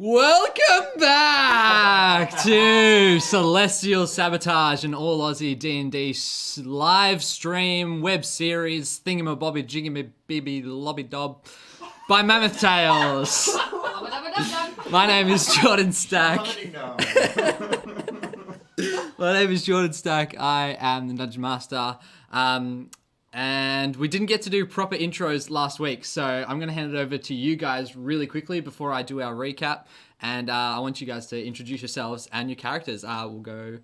Welcome back to Celestial Sabotage, an all Aussie D&D live stream web series thingamabobby jiggamy lobby dob by Mammoth Tales. My name is Jordan Stack. My name is Jordan Stack. I am the Dungeon Master. And we didn't get to do proper intros last week, so I'm going to hand it over to you guys really quickly before I do our recap. And I want you guys to introduce yourselves and your characters. We'll go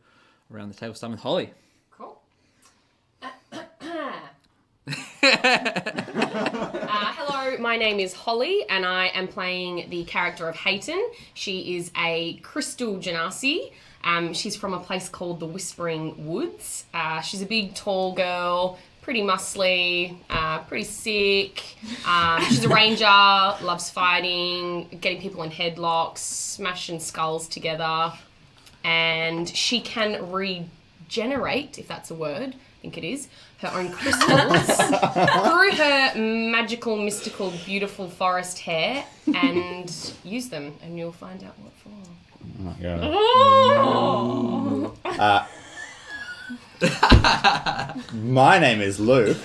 around the table, starting with Holly. Cool. Hello, my name is Holly, and I am playing the character of Hayton. She is a crystal genasi. She's from a place called the Whispering Woods. She's a big, tall girl, pretty muscly, pretty sick. She's a ranger, loves fighting, getting people in headlocks, smashing skulls together. And she can regenerate, if that's a word, I think it is, her own crystals through her magical, mystical, beautiful forest hair and use them. And you'll find out what for. Oh my god. My name is Luke.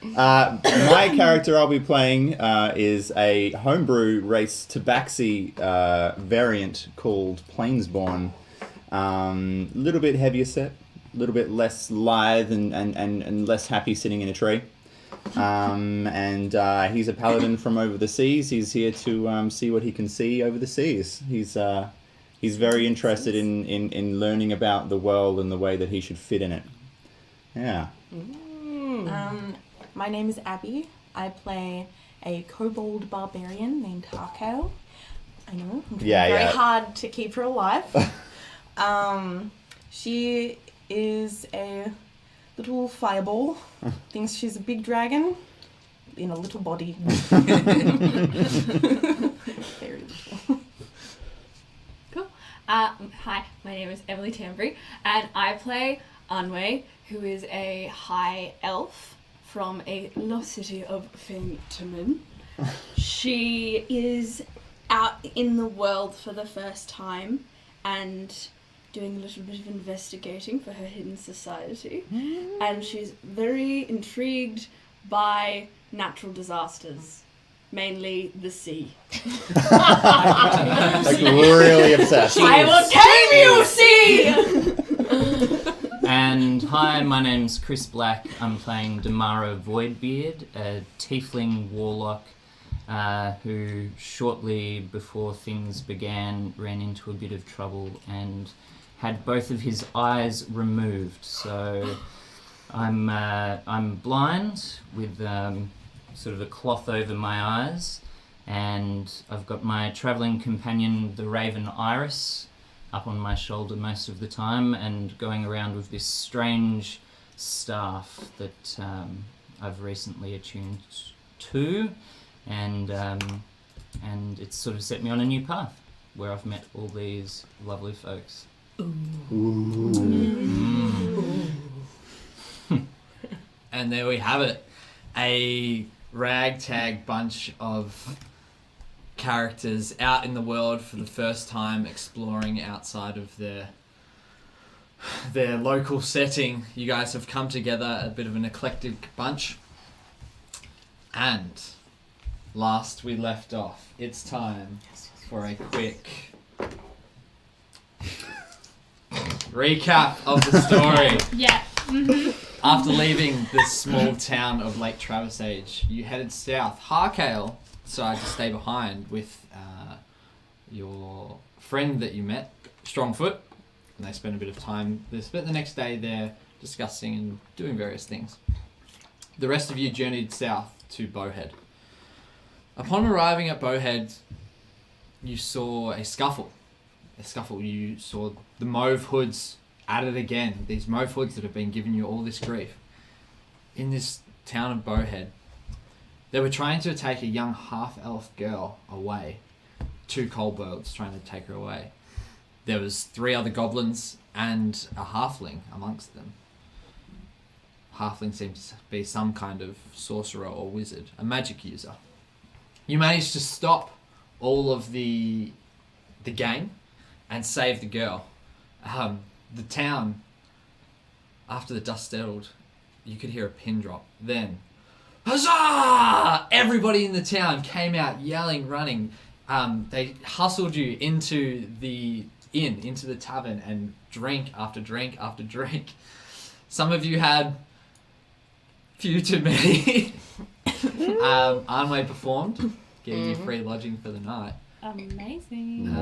My character I'll be playing is a homebrew race tabaxi variant called Plainsborn. Little bit heavier set, a little bit less lithe and less happy sitting in a tree. And he's a paladin from over the seas. He's here to see what he can see over the seas. He's very interested in learning about the world and the way that he should fit in it. Yeah. My name is Abby. I play a kobold barbarian named Harkale. I know. Very hard to keep her alive. She is a little fireball. Thinks she's a big dragon in a little body. Very little. Cool. Hi, my name is Emily Tambry, and I play Anwe, who is a high elf from a lost city of Fentamin. She is out in the world for the first time and doing a little bit of investigating for her hidden society. And she's very intrigued by natural disasters. Mainly the sea. Like really obsessed. I will tame you, sea! And hi, my name's Chris Black. I'm playing Damara Voidbeard, a tiefling warlock who shortly before things began ran into a bit of trouble and had both of his eyes removed. So I'm blind with sort of a cloth over my eyes, and I've got my travelling companion, the Raven Iris, up on my shoulder most of the time, and going around with this strange staff that I've recently attuned to, and it's sort of set me on a new path where I've met all these lovely folks. And there we have it. A ragtag bunch of characters out in the world for the first time, exploring outside of their local setting. You guys have come together, a bit of an eclectic bunch. And last we left off, it's time for a quick recap of the story. Yeah. After leaving the small town of Lake Traversage, you headed south. Harkale decided to stay behind with your friend that you met, Strongfoot, and they spent a bit of time. They spent the next day there discussing and doing various things. The rest of you journeyed south to Bowhead. Upon arriving at Bowhead, you saw a scuffle. You saw the Mauve Hoods at it again. These Mauve Hoods that have been giving you all this grief. In this town of Bowhead, they were trying to take a young half-elf girl away. 2 kobolds trying to take her away. There was 3 other goblins and a halfling amongst them. Halfling seems to be some kind of sorcerer or wizard, a magic user. You managed to stop all of the gang and save the girl. The town, after the dust settled, you could hear a pin drop. Then, huzzah! Everybody in the town came out yelling, running. They hustled you into the inn, into the tavern, and drink after drink after drink. Some of you had few too many. Arnway performed, giving you free lodging for the night. Amazing.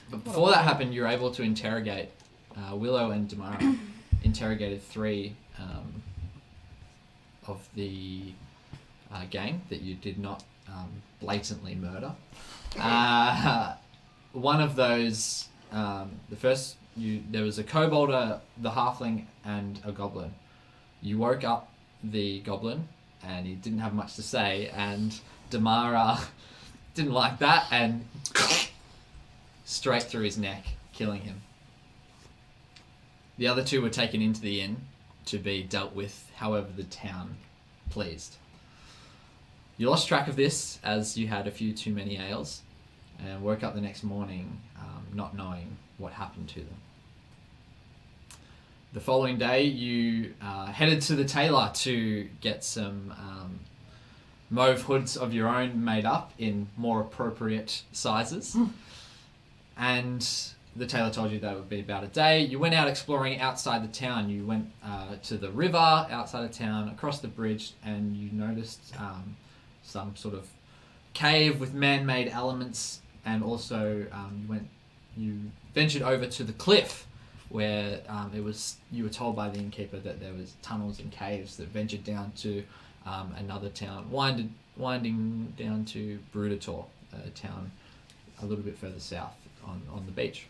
But before that happened, you were able to interrogate Willow and Damara. Interrogated 3 of the gang that you did not blatantly murder. One of those, the first, there was a kobold, the halfling, and a goblin. You woke up the goblin, and he didn't have much to say, and Damara didn't like that, and straight through his neck, killing him. The other 2 were taken into the inn to be dealt with however the town pleased. You lost track of this as you had a few too many ales, and woke up the next morning not knowing what happened to them. The following day, you headed to the tailor to get some mauve hoods of your own made up in more appropriate sizes. And the tailor told you that would be about a day. You went out exploring outside the town. You went to the river outside of town, across the bridge, and you noticed some sort of cave with man-made elements, and also you ventured over to the cliff where you were told by the innkeeper that there was tunnels and caves that ventured down to another town, winding down to Brudator, a town a little bit further south on the beach.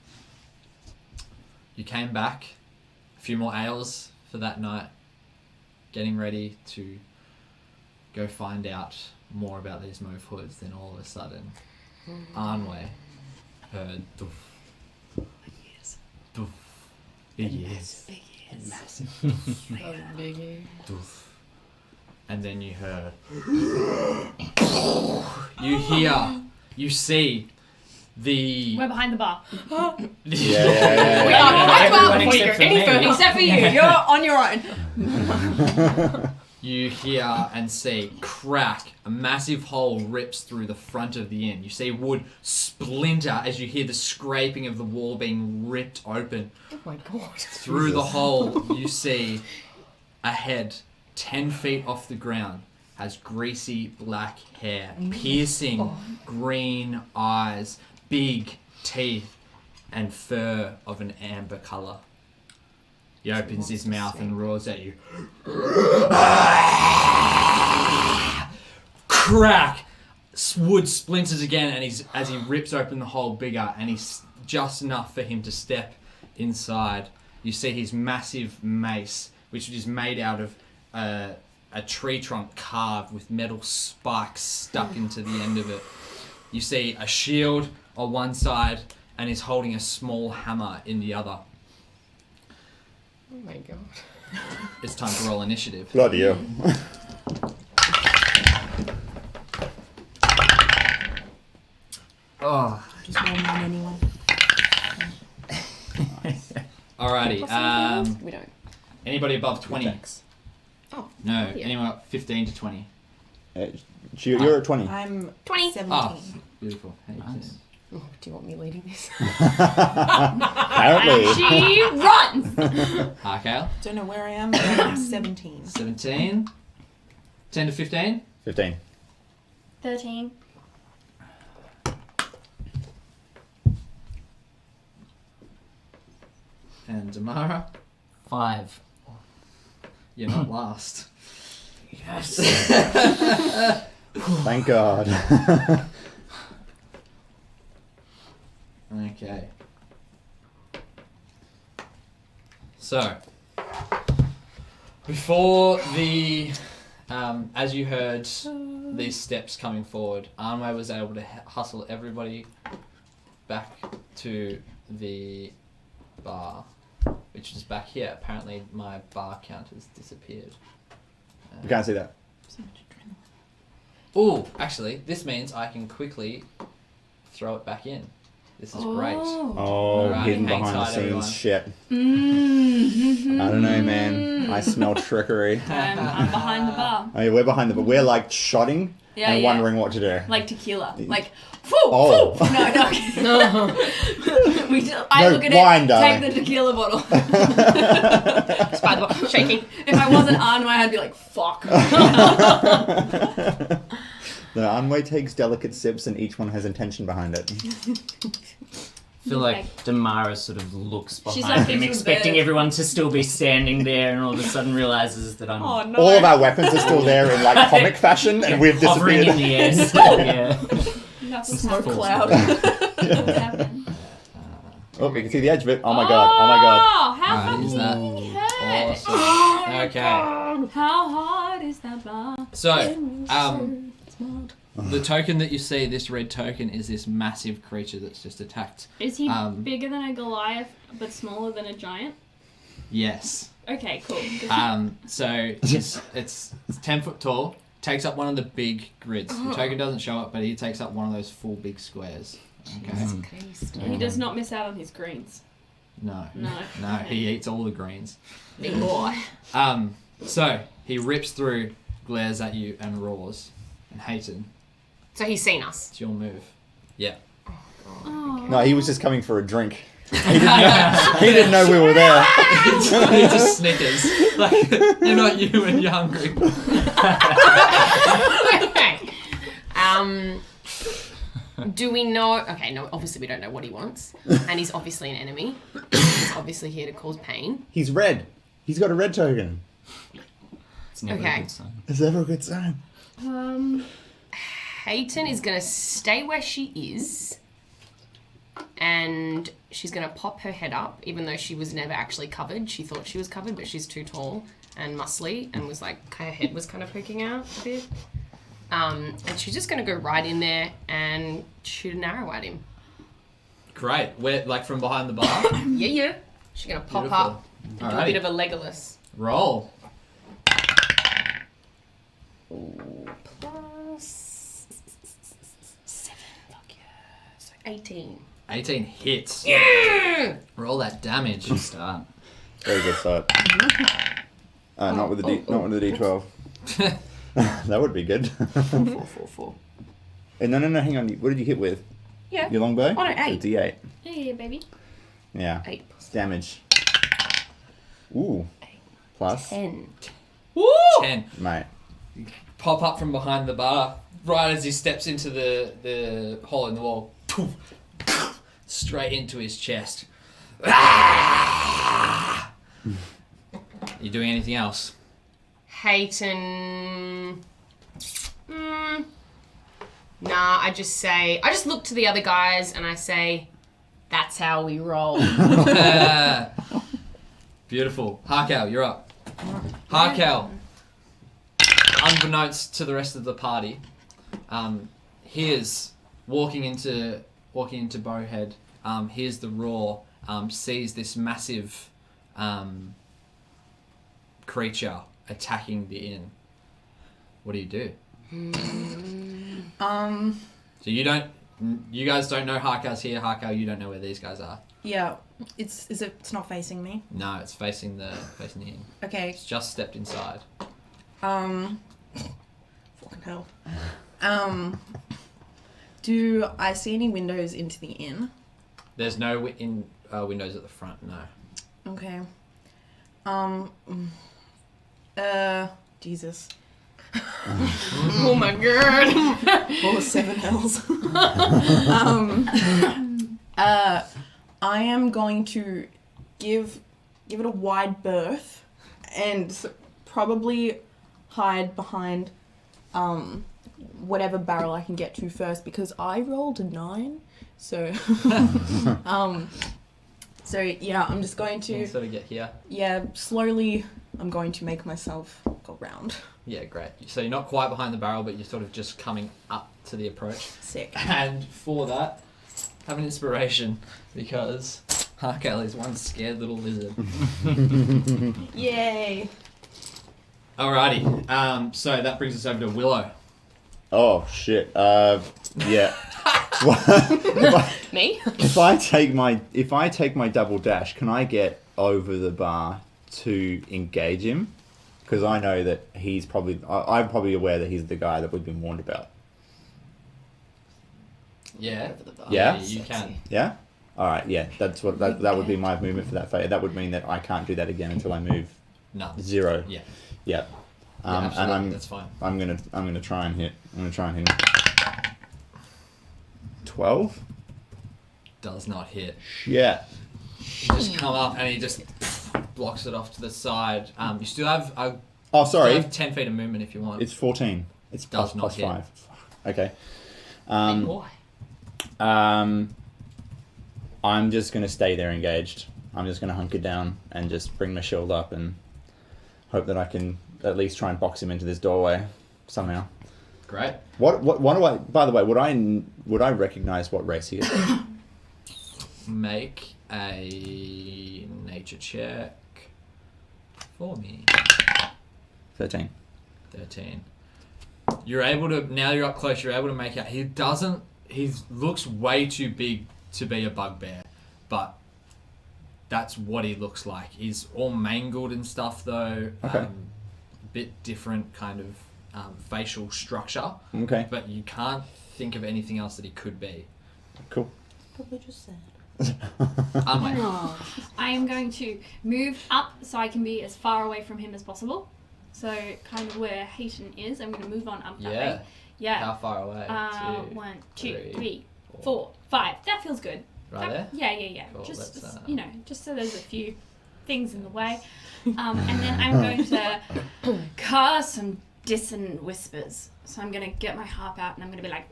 You came back, a few more ales for that night, getting ready to go find out more about these mauve hoods. Then all of a sudden, Arnway heard doof, doof, big ears, massive, Big ear. doof, and then you heard, you hear, you see We're behind the bar. Yeah. We are behind the bar Everyone before you go except for any me. further. Except for you, you're on your own. You hear and see crack. A massive hole rips through the front of the inn. You see wood splinter as you hear the scraping of the wall being ripped open. Oh my god. Through the hole, you see a head 10 feet off the ground. Has greasy black hair, piercing green eyes, big teeth, and fur of an amber colour. He opens his mouth and roars at you. Crack! Wood splinters again, and as he rips open the hole bigger, and he's just enough for him to step inside. You see his massive mace, which is made out of a tree trunk carved with metal spikes stuck into the end of it. You see a shield on one side, and he's holding a small hammer in the other. Oh my god. It's time to roll initiative. Bloody hell. Oh. Just one on anyone. Alrighty. We don't. Anybody above 20? Thanks. Oh. No. Yeah. Anyone up 15 to 20? You're at 20. I'm 20. 17. Oh, beautiful. Hey, Nice. Oh, do you want me leading this? Apparently. She runs! Harkale, Don't know where I am, but I'm 17. 17. 10 to 15? 15. 13. And Damara, 5. you're not last. Yes. Thank God. Okay. So, before the, as you heard these steps coming forward, Arnway was able to hustle everybody back to the bar, which is back here. Apparently my bar count has disappeared. You can't see that. So much adrenaline. Ooh, actually, this means I can quickly throw it back in. This is great. Oh, Alright, hidden hang behind the tight, scenes everyone. shit. Mm-hmm. I don't know, man. I smell trickery. I'm behind the bar. Oh, yeah, we're behind the bar. We're like shotting Yeah, and yeah. wondering what to do. Like tequila. Like, foo, Oh. foo. No. I No, look at wine, it, darling. take the tequila bottle. Just by the bottle, shaking. If I wasn't Anway, I'd be like, fuck. The Anway takes delicate sips and each one has intention behind it. I feel like Damara sort of looks She's behind like him, into expecting bed. everyone to still be standing there, and all of a sudden realizes that I'm Oh, no. All of our weapons are still there in like comic fashion and we've hovering disappeared. in the air still. Yeah. Nothing's Smoke happening. cloud. What's happening? Oh, you can see the edge of it. Oh my god, oh my god. Oh, how Alright, is fucking that hurt. awesome? Okay. How hard is that bar? So, the token that you see, this red token, is this massive creature that's just attacked. Is he bigger than a Goliath but smaller than a giant? Yes. Okay, cool. So it's 10 foot tall. Takes up one of the big grids. The token doesn't show up, but he takes up one of those full big squares. Okay. He does not miss out on his greens. No. No. No, he eats all the greens. Big boy. So he rips through, glares at you, and roars. And Hayton, So he's seen us. it's your move. Yeah. No, he was just coming for a drink. He didn't know we were there. He just snickers. Like, you're not you when you're hungry. Okay. Do we know? Okay, no. Obviously, we don't know what he wants, and he's obviously an enemy. He's obviously here to cause pain. He's red. He's got a red token. It's never Okay. a good sign. Is that a good sign? Hayton is gonna stay where she is, and she's gonna pop her head up, even though she was never actually covered. She thought she was covered, but she's too tall and muscly, and was like her head was kind of poking out a bit. And she's just gonna go right in there and shoot an arrow at him. Great. Where, like from behind the bar? Yeah. She's gonna pop Beautiful. up and do a Alrighty. bit of a Legolas. Roll. Plus 7. Fuck yeah. So 18. 18 hits. Yeah! Roll that damage. Good start. Very good start. Not with the D12. That would be good. 4. No, hang on. What did you hit with? Yeah. Your longbow? Oh, no, 8. A D8. Hey, baby. Yeah. 8 plus Damage. Ooh. Plus. 10. Woo! 10. Mate. Pop up from behind the bar, right as he steps into the hole in the wall. Poof, straight into his chest. Ah! You doing anything else? Hayton. Nah, I just look to the other guys and I say, that's how we roll. Beautiful. Harkel, you're up. Harkel, unbeknownst to the rest of the party, here's walking into Bowhead. Here's the roar. Sees this massive creature attacking the inn. What do you do? So you guys don't know Harkel's here. Harkel, you don't know where these guys are. Yeah, it's not facing me. No, it's facing the inn. Okay. It's just stepped inside. Fucking hell. Do I see any windows into the inn? There's no windows at the front. No. Okay. Jesus. Oh my god. Or 7 hells. I am going to give it a wide berth and probably hide behind whatever barrel I can get to first because I rolled a 9. So so yeah, I'm just going Can you to sort of get here? slowly I'm going to make myself go round. Yeah, great. So you're not quite behind the barrel, but you're sort of just coming up to the approach. Sick. And for that, have an inspiration because Harkel is one scared little lizard. Yay. Alrighty. So that brings us over to Willow. Oh shit. Yeah. Me? If I take my double dash, can I get over the bar to engage him? Because I know that he's probably. I'm probably aware that he's the guy that we've been warned about. Yeah. Yeah? You can. Yeah. All right. Yeah. That's what that would be my movement for that phase. That would mean that I can't do that again until I move No. 0. Yeah. Yeah. Yeah, and that's fine. I'm gonna try and hit. I'm gonna try and hit him. 12. Does not hit. Yeah. You just come up and he just blocks it off to the side. You still have. Oh, sorry. You have 10 feet of movement if you want. It's 14. It's Does plus not hit. 5. Okay. Why? I'm just gonna stay there engaged. I'm just gonna hunker down and just bring my shield up and hope that I can at least try and box him into this doorway somehow. Great. What do I? By the way, would I recognize what race he is? Make a nature check for me. 13. 13. You're able to, now you're up close, you're able to make out, he looks way too big to be a bugbear, but that's what he looks like. He's all mangled and stuff though. Okay. Bit different kind of facial structure. Okay. But you can't think of anything else that he could be. Cool. Probably just sad. I am going to move up so I can be as far away from him as possible. So kind of where Hayton is, I'm going to move on up that way. Yeah. How far away? 1, 2, 3, 4, 5. That feels good. Right there? Yeah. Cool, Just let's, just so there's a few things in the way. And then I'm going to cast some dissonant whispers. So I'm going to get my harp out and I'm going to be like...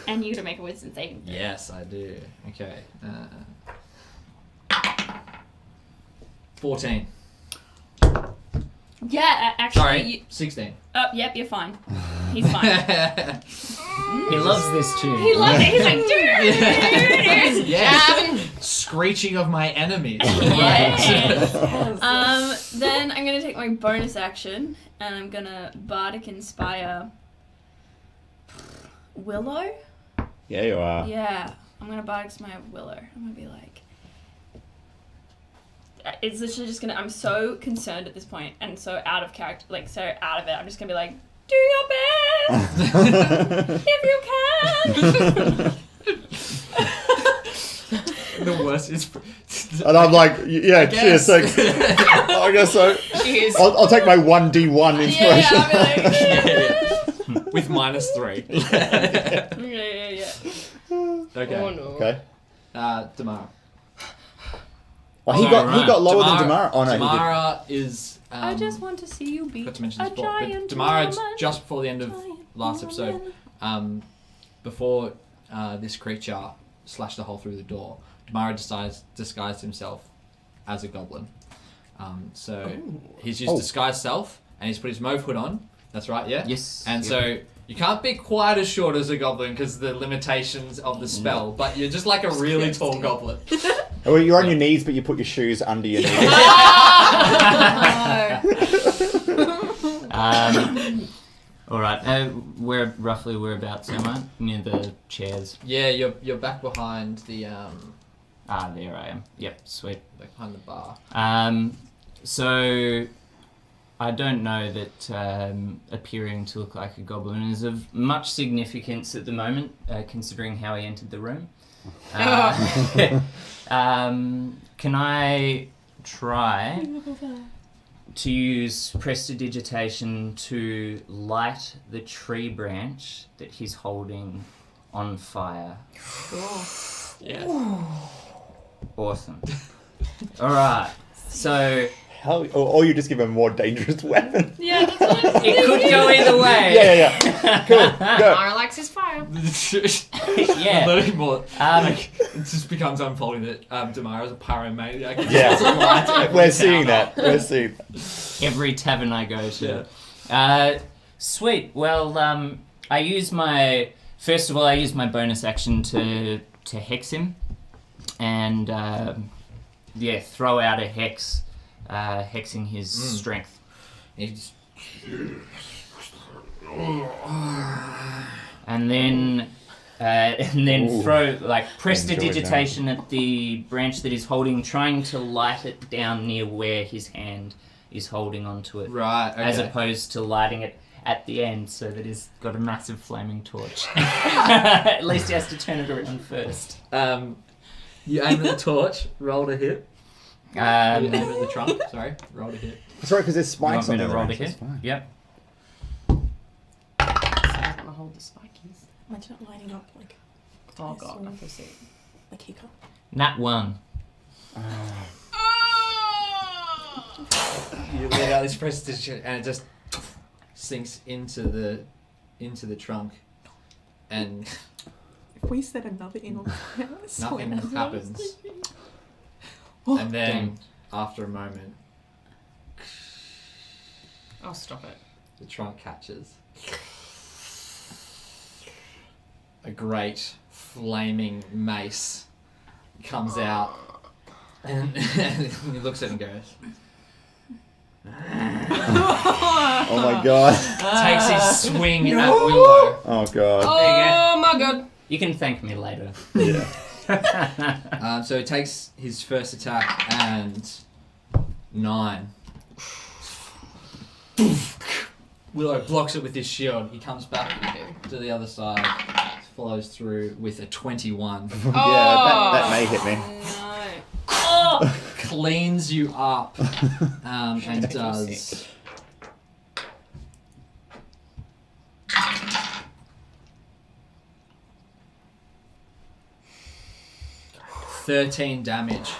And you to make a wisdom saving throw. Yes, I do. Okay. 14. Yeah, actually... Sorry, 16. Oh, yep, you're fine. He's fine. He loves this tune. He loves it. He's like, dude. Yes. Screeching of my enemies. Yes. Then I'm gonna take my bonus action and I'm gonna bardic inspire Willow. Yeah, you are. Yeah, I'm gonna bardic inspire Willow. I'm gonna be like, it's literally just gonna. I'm so concerned at this point and so out of character, like so out of it. I'm just gonna be like, do your best if you can. The worst is... And I'm like, yeah, cheers. Thanks. I guess so. Cheers. I'll take my 1d1 inspiration. Yeah, I'll be like, Yeah. With -3. yeah. Okay. Oh no. Okay. Damara. Oh, he got lower than Damara. Oh no, he did. Damara is... I just want to see you beat forgot to mention a this before, but giant Damara, woman. just before the end of last episode, before this creature slashed a hole through the door, Damara disguised himself as a goblin. So he's used disguised self, and he's put his mauve hood on. That's right, yeah? Yes. And so you can't be quite as short as a goblin because of the limitations of the spell, but you're just like a really tall goblin. Well, you're on your knees, but you put your shoes under your knees. All right. Whereabouts am I? Near the chairs. Yeah, you're back behind the There I am. Yep, sweet. back behind the bar. So I don't know that appearing to look like a goblin is of much significance at the moment, considering how he entered the room. Can I try to use prestidigitation to light the tree branch that he's holding on fire? Yeah. Awesome. All right. So Hell, or you just give him a more dangerous weapon. Yeah, that's what I'm it could go either way. Yeah. Cool. Go. Mara likes his fire. Yeah. Learning more. It just becomes unfolding that Damara's a pyromaniac. Yeah. Doesn't lie to every We're seeing town. that. We're seeing that. Every tavern I go to. Sweet. Well, I use my bonus action to hex him, and throw out a hex, hexing his strength. He just and then throw prestidigitation at the branch that he's holding, trying to light it down near where his hand is holding onto it. Right, okay. As opposed to lighting it at the end so that he's got a massive flaming torch. At least he has to turn it around first. You aim at the torch, roll to hit. You aim at the trunk, sorry, roll to hit. That's right, because there's spikes on the the roll to branch, hit. that's fine. Yep. So I want to hold the spikies. Imagine it lighting up like. Oh god, I feel sick. Like Hika. Nat 1. You let out this prestidigitation and it just sinks into the trunk, and If we set another in on fire, nothing happens. And then, after a moment, I'll stop it. the trunk catches. A great flaming mace comes out, and he looks at it and goes, Oh my god. takes his swing at Willow. Oh god. Oh my god. You can thank me later. Yeah. So he takes his first attack and 9. Willow blocks it with his shield. He comes back to the other side, follows through with a 21. Yeah, that may hit me. No. Cleans you up and does 13 damage.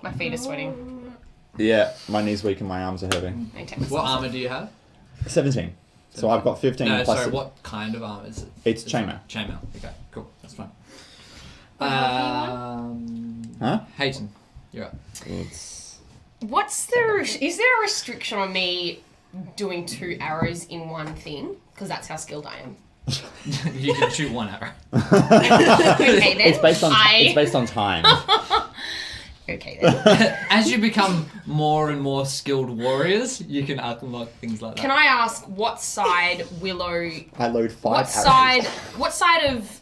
My feet are sweating. Yeah, my knee's weak and my arms are hurting. I take my What socks off. armor do you have? 17. So I've got 15 No, plus. sorry, what kind of armor is it? It's chainmail. Chainmail. Okay, cool. That's fine. Huh? Hayton, you're up. It's... Is there a restriction on me doing 2 arrows in one thing? Because that's how skilled I am. You can shoot 1 arrow. Okay then. It's based on time. Okay then. As you become more and more skilled warriors, you can unlock things like that. Can I ask what side Willow? I load 5 What arrows.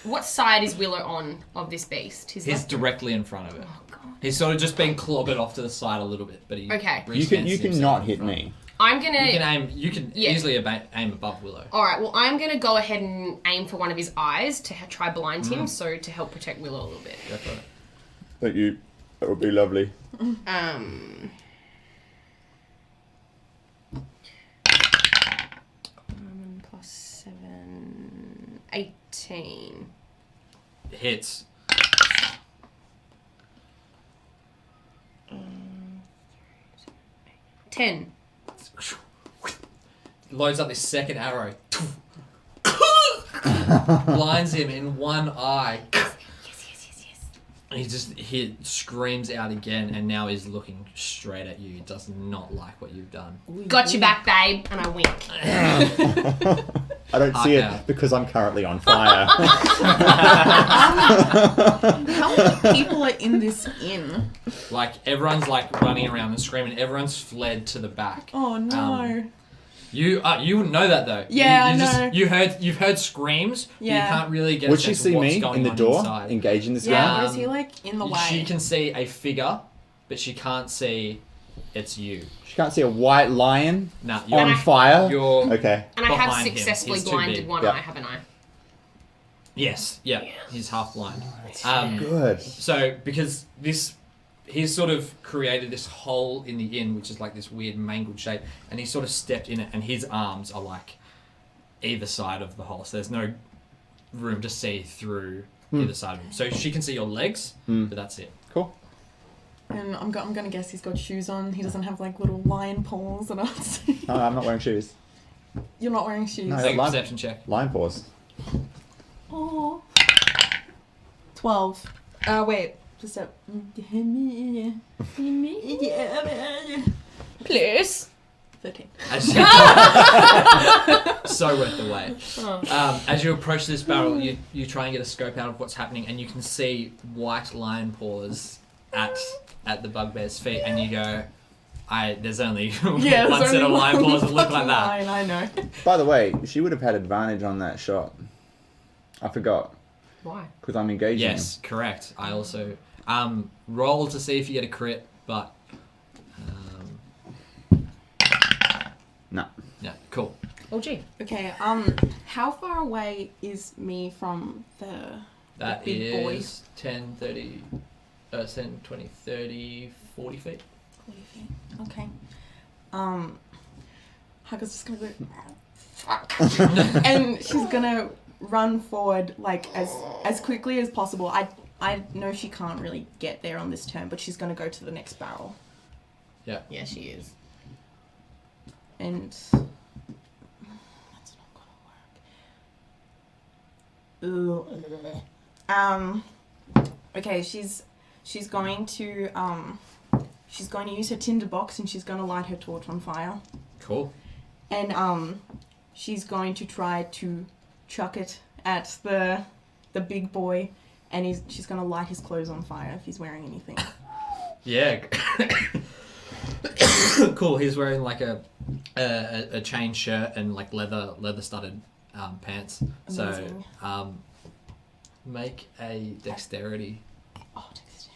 What side is Willow on of this beast? His He's left? directly in front of it. Oh god. He's sort of just being clobbered off to the side a little bit, but he. Okay. You can restances himself not in hit front. me. I'm gonna. You can aim. You can Yeah. easily aim above Willow. All right. Well, I'm gonna go ahead and aim for one of his eyes to try blind him, so to help protect Willow a little bit. Go for it. Thank you. That would be lovely. 7, 18. Hits. 10. Loads up this second arrow. Blinds him in one eye. Yes. He screams out again, and now he's looking straight at you. He does not like what you've done. Got you back, babe, and I wink. I don't see Okay. it because I'm currently on fire. How many people are in this inn? Like everyone's like running around and screaming. Everyone's fled to the back. Oh no. You wouldn't know that though. Yeah, you I know. You've heard screams. But Yeah. you can't really get. Would a she sense see of what's me going in the on door inside. engaging this Yeah, guy? or is he like in the way? She can see a figure, but she can't see it's you. She can't see a white lion Nah, on fire? You're Okay. And I have behind him. successfully He's too blinded big. one Yeah. eye, haven't I? Yes, yeah, he's half blind. Good. So because he's sort of created this hole in the inn, which is like this weird mangled shape, and he sort of stepped in it, and his arms are like either side of the hole, so there's no room to see through either side of him. So she can see your legs, but that's it. Cool. And I'm gonna guess he's got shoes on. He doesn't have like little lion paws and all. No, I'm not wearing shoes. You're not wearing shoes. No. Make a Lion- perception check. Lion paws. Oh. 12. Wait. Just a... Plus. 13. So worth the wait. As you approach this barrel, you try and get a scope out of what's happening, and you can see white lion paws at the bugbear's feet, and you go, There's only Yeah, one set of line balls that look like that. Line, I know. By the way, she would have had advantage on that shot. I forgot. Why? Because I'm engaging Yes, correct. I also roll to see if you get a crit, but No. yeah, cool. Oh, gee. Okay, how far away is me from the That big boy? is 10, 30, 10, 20, 30, 40 feet. 40 feet. Okay. Hugger's just gonna go, fuck. And she's gonna run forward, like, as quickly as possible. I know she can't really get there on this turn, but she's gonna go to the next barrel. Yeah. Yeah, she is. And that's not gonna work. Ooh. Okay, she's going to use her tinderbox and she's gonna light her torch on fire. Cool. And she's going to try to chuck it at the big boy, and she's gonna light his clothes on fire if he's wearing anything. Yeah. Cool. He's wearing like a chain shirt and like leather studded pants. Amazing. So make a dexterity. Oh, dexterity.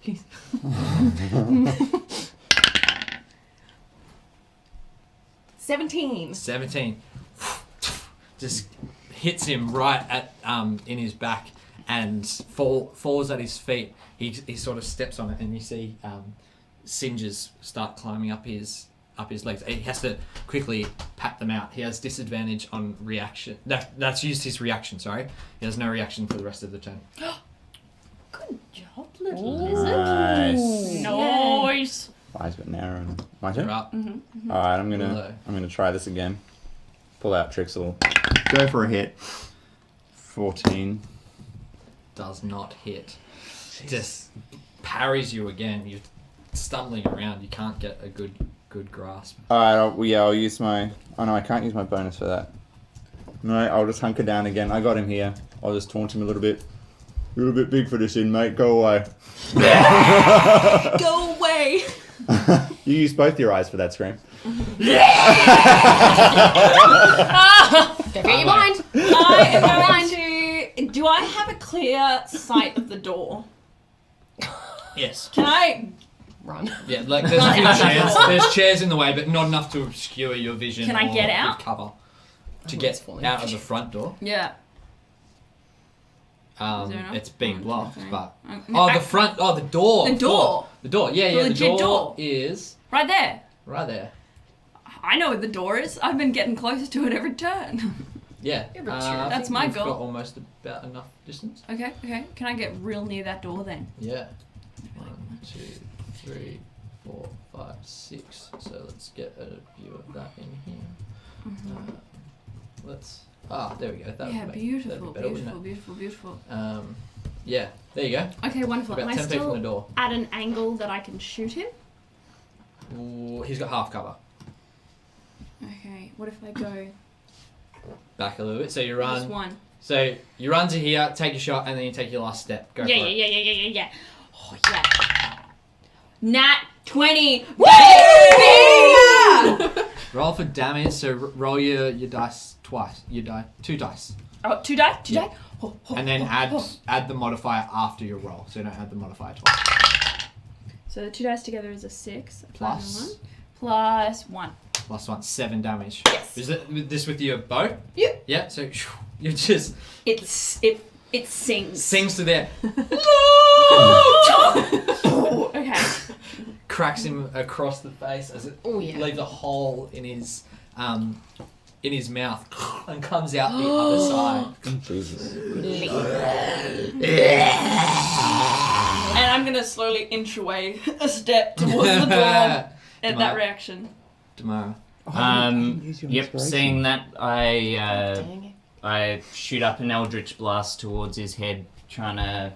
Please. 17. 17. Just hits him right at in his back and falls at his feet. He sort of steps on it and you see singes start climbing up his legs. He has to quickly pat them out. He has disadvantage on reaction. That's used his reaction, sorry. He has no reaction for the rest of the turn. Good job, little lizard. Nice. Nice. Eyes but narrow. My You're turn? up. Alright, I'm Hello. gonna try this again. Pull out Trixel. Go for a hit. 14. Does not hit. Just parries you again. You're stumbling around. You can't get a good grasp. Alright, I'll use my... Oh no, I can't use my bonus for that. No, I'll just hunker down again. I got him here. I'll just taunt him a little bit. You're a bit big for this inmate. Go away. Go away! You used both your eyes for that scream. Don't get your mind. I am going to... Do I have a clear sight of the door? Yes. Can I... Run. Yeah, like there's a few chairs. There's chairs in the way, but not enough to obscure your vision. Can I or get give out? Cover to Oh, get it's falling. out of the front door. Yeah. Is there enough? It's being 1, 2, blocked, 3. but I- the front. Oh, the door. The door. The door. Yeah, The yeah. The legit door. is Right there. right there. I know where the door is. I've been getting closer to it every turn. Yeah. Yeah, but I that's think my you've goal. got almost about enough distance. Okay. Can I get real near that door then? Yeah. 1, 2, 3, 4, 5, 6. So let's get a view of that in here. Let's. There we go. That Yeah, would beautiful, that'd be better, wouldn't beautiful. it? Yeah. There you go. Okay, wonderful. About Am I 10 feet from the still door. at an angle that I can shoot him? Ooh, he's got half cover. Okay, what if I go Back a little bit. So you plus run. 1? So you run to here, take your shot, and then you take your last step. Go for it. Yeah. Oh, yeah. Nat 20! Woo! Roll for damage. So roll your dice twice. You die 2 dice, Oh, 2 die? 2 Yeah. die? Oh, and then add the modifier after your roll. So don't add the modifier twice. So the 2 dice together is a 6. Plus. Plus 1. Plus 1, 7 damage. Yes. Is this with your bow? Yeah. Yeah. So you just It sings. sings to there, Oh, okay. cracks him across the face as it Oh, yeah. leaves a hole in his mouth and comes out the other side. Jesus. And I'm gonna slowly inch away a step towards the door at that reaction. Tomorrow. Yep, seeing that, I Dang it. I shoot up an Eldritch Blast towards his head, trying to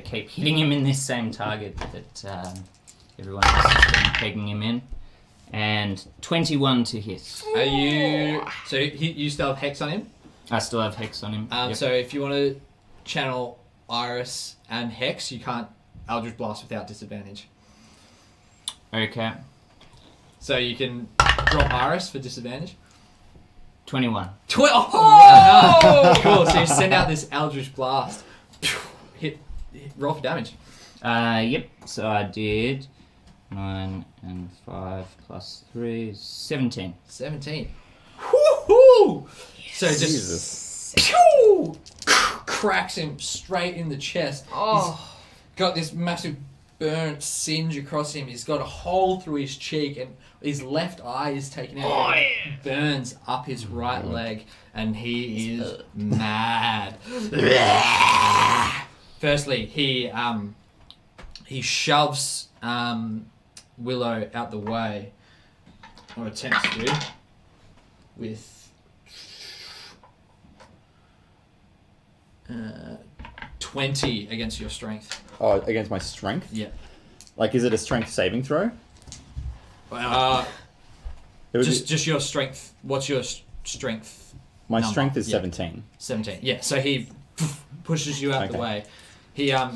keep hitting him in this same target that everyone else has been pegging him in. And 21 to hit. Are you... So you still have Hex on him? I still have Hex on him. Yep. So if you want to channel Iris and Hex, you can't Eldritch Blast without disadvantage. Okay. So you can drop Iris for disadvantage. 21. 12. Oh! Cool. So you send out this Eldritch Blast. Roll for damage. Yep. So I did 9 and 5 plus 3, 17. 17. Woohoo! So just Jesus. pew, cracks him straight in the chest. Oh. He's got this massive burnt singe across him. He's got a hole through his cheek, and his left eye is taken out. Burns up his right leg, and he is mad. Firstly, he shoves Willow out the way, or attempts to, with 20 against your strength. Oh, against my strength? Yeah. Like, is it a strength saving throw? It would be- Just your strength. What's your strength? my number? strength is Yeah. 17. 17. Yeah. So he pushes you out the Okay. way.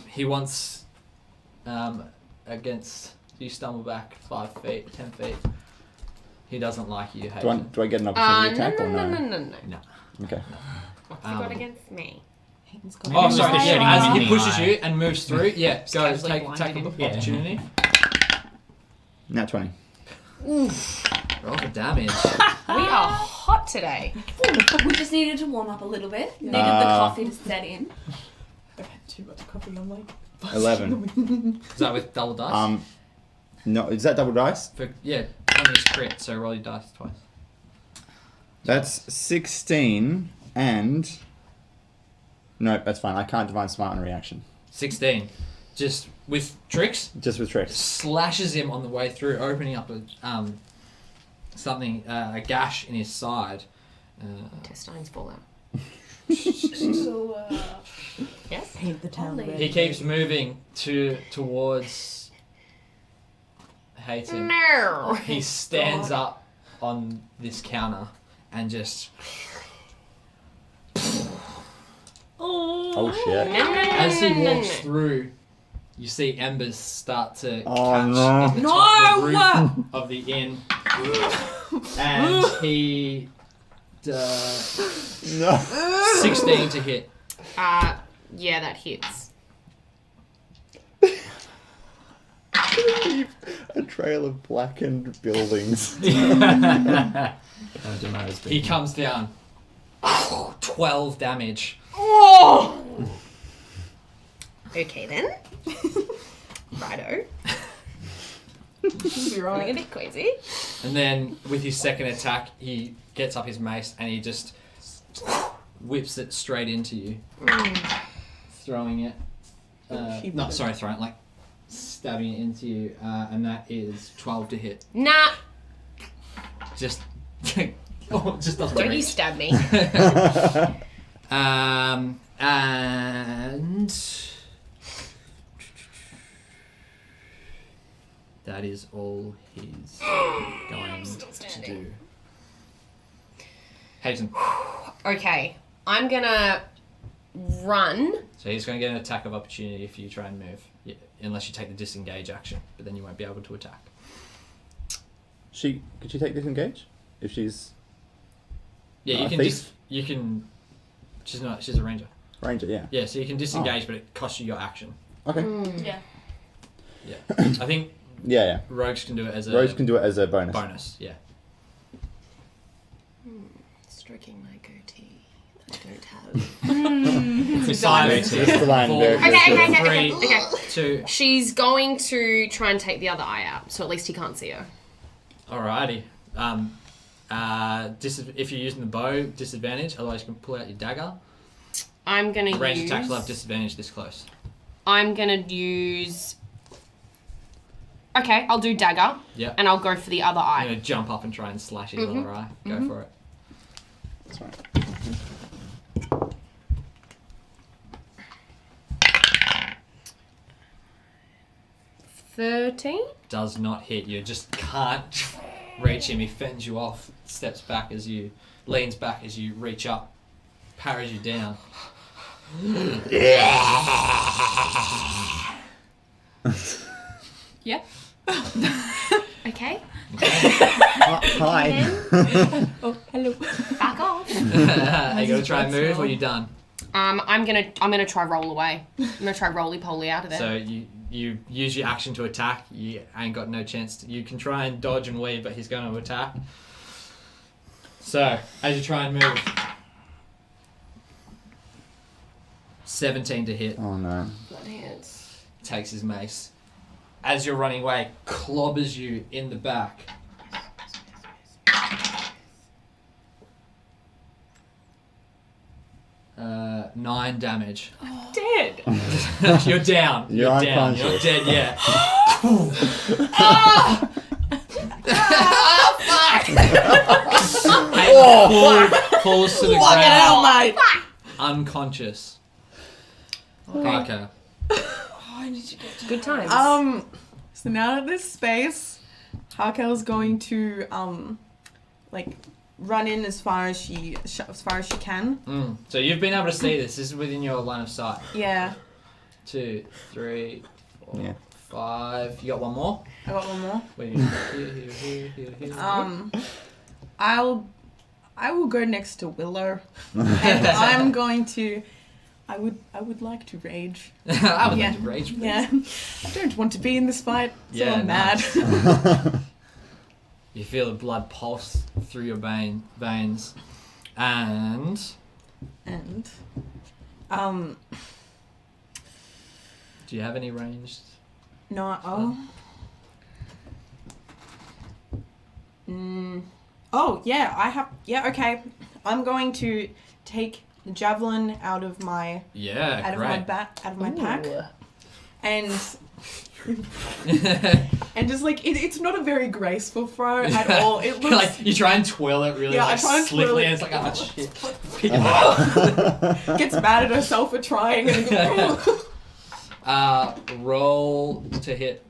He wants against you stumble back 5 feet, 10 feet. He doesn't like you. Do I get an opportunity No, attack no, or no, no? no, no, no. No. Okay. What's he got against me? Hayden's got Maybe Oh, it was sorry. the Yeah, shooting as in he the pushes eye. you and moves through, yeah, go casually take blinded him. the opportunity. Nat 20. Roll for damage. We are hot today. We just needed to warm up a little bit. Needed the Uh, coffee to set in. I've had too much coffee. I'm like 11. Is that with double dice? No, is that double dice? Yeah, 20 is crit, so roll your dice twice. That's 16 and... No, that's fine. I can't divine smite on a reaction. 16. Just with tricks, Just with tricks. slashes him on the way through, opening up a a gash in his side. Intestines fall out. So, Yes? paint the town Ollie. red. He keeps moving towards Hayton. No. He stands up on this counter and just, Oh, shit. as he walks through, you see embers start to Oh, catch no. in the top of the roof of the inn, and he No. 16 to hit. Yeah, that hits. A trail of blackened buildings. He comes down. 12 damage. Oh! Okay then. Righto. You'll be Going a right. bit crazy. And then with his second attack, he gets up his mace and he just whips it straight into you. Throwing it. Throwing it, like stabbing it into you. And that is 12 to hit. Nah, Just, just doesn't don't you reach. stab me. And that is all he's going to do. Hayden. Okay, I'm gonna run. So he's going to get an attack of opportunity if you try and move, unless you take the disengage action, but then you won't be able to attack. Could she take disengage? If she's Yeah, Not you a can thief? you can. She's a ranger. ranger, yeah. Yeah, so you can disengage, but it costs you your action. Okay. yeah. Yeah, I think Yeah. rogues can do it as a Rose can do it as a bonus. bonus. Yeah. Stroking my goatee. I don't have. Silence. Just the line Four, there. Okay. 2. She's going to try and take the other eye out, so at least he can't see her. Alrighty. If you're using the bow, disadvantage. Otherwise, you can pull out your dagger. I'm gonna Range use. attacks will have disadvantage this close. I'm gonna use. Okay, I'll do dagger. Yep. And I'll go for the other I'm eye. gonna jump up and try and slash his other eye. Go for it. That's right. 13. Does not hit you. Just can't reach him. He fends you off. Leans back as you reach up, parries you down. Yeah. Okay. Hi. Oh, hello. Back off. Are you gonna try and move, or you done? I'm gonna try roll away. I'm gonna try roly poly out of there. So you use your action to attack. You ain't got no chance. You can try and dodge and weave, but he's going to attack. So as you try and move, 17 to hit. Oh no. Blood hands. Takes his mace. As you're running away, clobbers you in the back. Uh, 9 damage. Dead. You're down. You're down. You're unconscious. dead. Yeah. Falls to the Fucking ground, hell, mate. unconscious. Okay. Good times. So now that there's space, Harkel's going to like run in as far as she can. So you've been able to see this. This is within your line of sight. Yeah, 2, 3, 4, Yeah. 5. You got one more? I got one more. Where you? Here. I will go next to Willow, and I'm going to. I would like to rage. I would Yeah. like to rage, please. Yeah, I don't want to be in this fight, so Yeah, I'm mad. You feel the blood pulse through your veins, and And do you have any ranged? no. Oh yeah, I have. Yeah, okay. I'm going to take the javelin out of my Yeah, great. out of my pack, and and just like it's not a very graceful throw at all. It looks Like you try and twirl it really Yeah, I like try and twirl slickly, it. and it's like, oh shit. Pick it up. gets mad at herself for trying, and Roll to hit.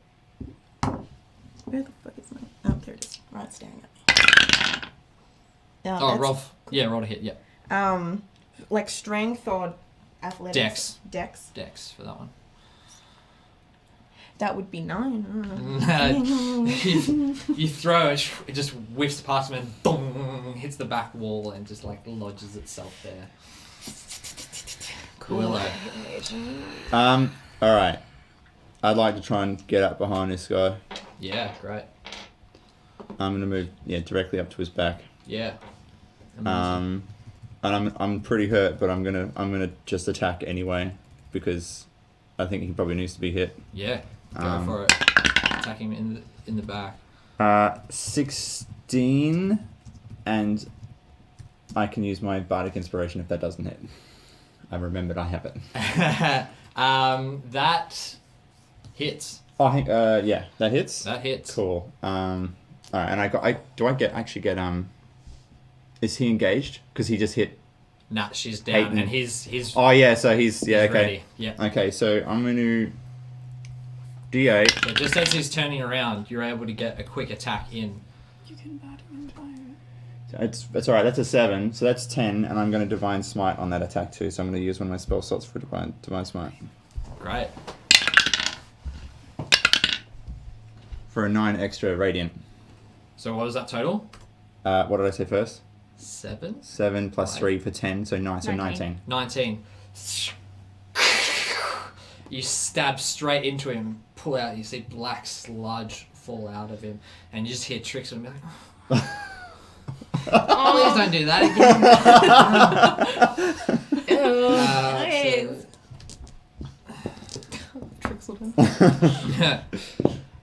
where the fuck is my? Oh, there it is. Right, staring at me. Oh, roll. Yeah, roll to hit. Yeah, Like strength or athletics? Dex. Dex. Dex for that one. That would be 9. You throw it, it just whiffs past him and boom, hits the back wall and just like lodges itself there. Willow. All right. I'd like to try and get up behind this guy. Yeah, great. I'm gonna move directly up to his back. Yeah. Amazing. And I'm pretty hurt, but I'm gonna just attack anyway because I think he probably needs to be hit. Yeah, go for it. Attack him in the back. 16, and I can use my bardic inspiration if that doesn't hit. I remembered I have it. That hits. Oh, I think yeah, that hits. That hits. Cool. All right, and do I actually get is he engaged? Because he just hit. Nah, she's down, Hayden. and he's Oh yeah, so he's okay. ready. Yeah. Okay, so I'm gonna D8. So just as he's turning around, you're able to get a quick attack in. You can bat him entire. It's all right. That's a 7, so that's 10, and I'm gonna divine smite on that attack too. So I'm gonna use one of my spell slots for divine smite Great. for a 9 extra radiant. So what was that total? What did I say first? 7? 7 plus Right. 3 for 10, so 9. So 19. 19. You stab straight into him, pull out, you see black sludge fall out of him, and you just hear Trix and be like, please don't do that again.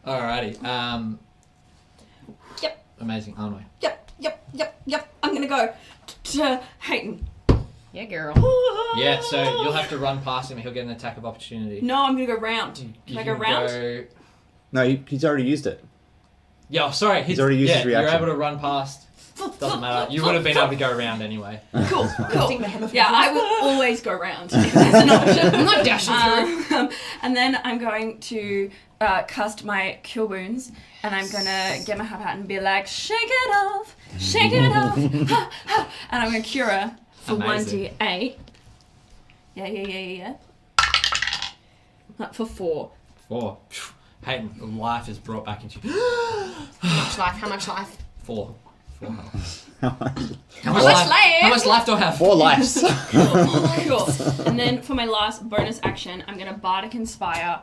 Alrighty. Yep. Amazing. Anway. Yep. I'm gonna go to Hayden. Yeah, girl. Yeah, so you'll have to run past him and he'll get an attack of opportunity. No, I'm gonna go round. Can I go round? No, he's already used it. Yeah, sorry. He's already used his You're reaction. able to run past. Doesn't matter. You would have been able to go around anyway. Cool. Yeah, I will always go round if there's an option. I'm not dashing through. And then I'm going to cast my Cure Wounds, and I'm gonna get my hat out and be like, shake it off, ha, ha, and I'm gonna cure her for Amazing. 1d8. Yeah. For 4. 4. Hayden, life is brought back into you. How much life? 4. 4 health. How much? How much life? life? How much life do I have? 4 lives. Cool. And then for my last bonus action, I'm gonna Bardic Inspire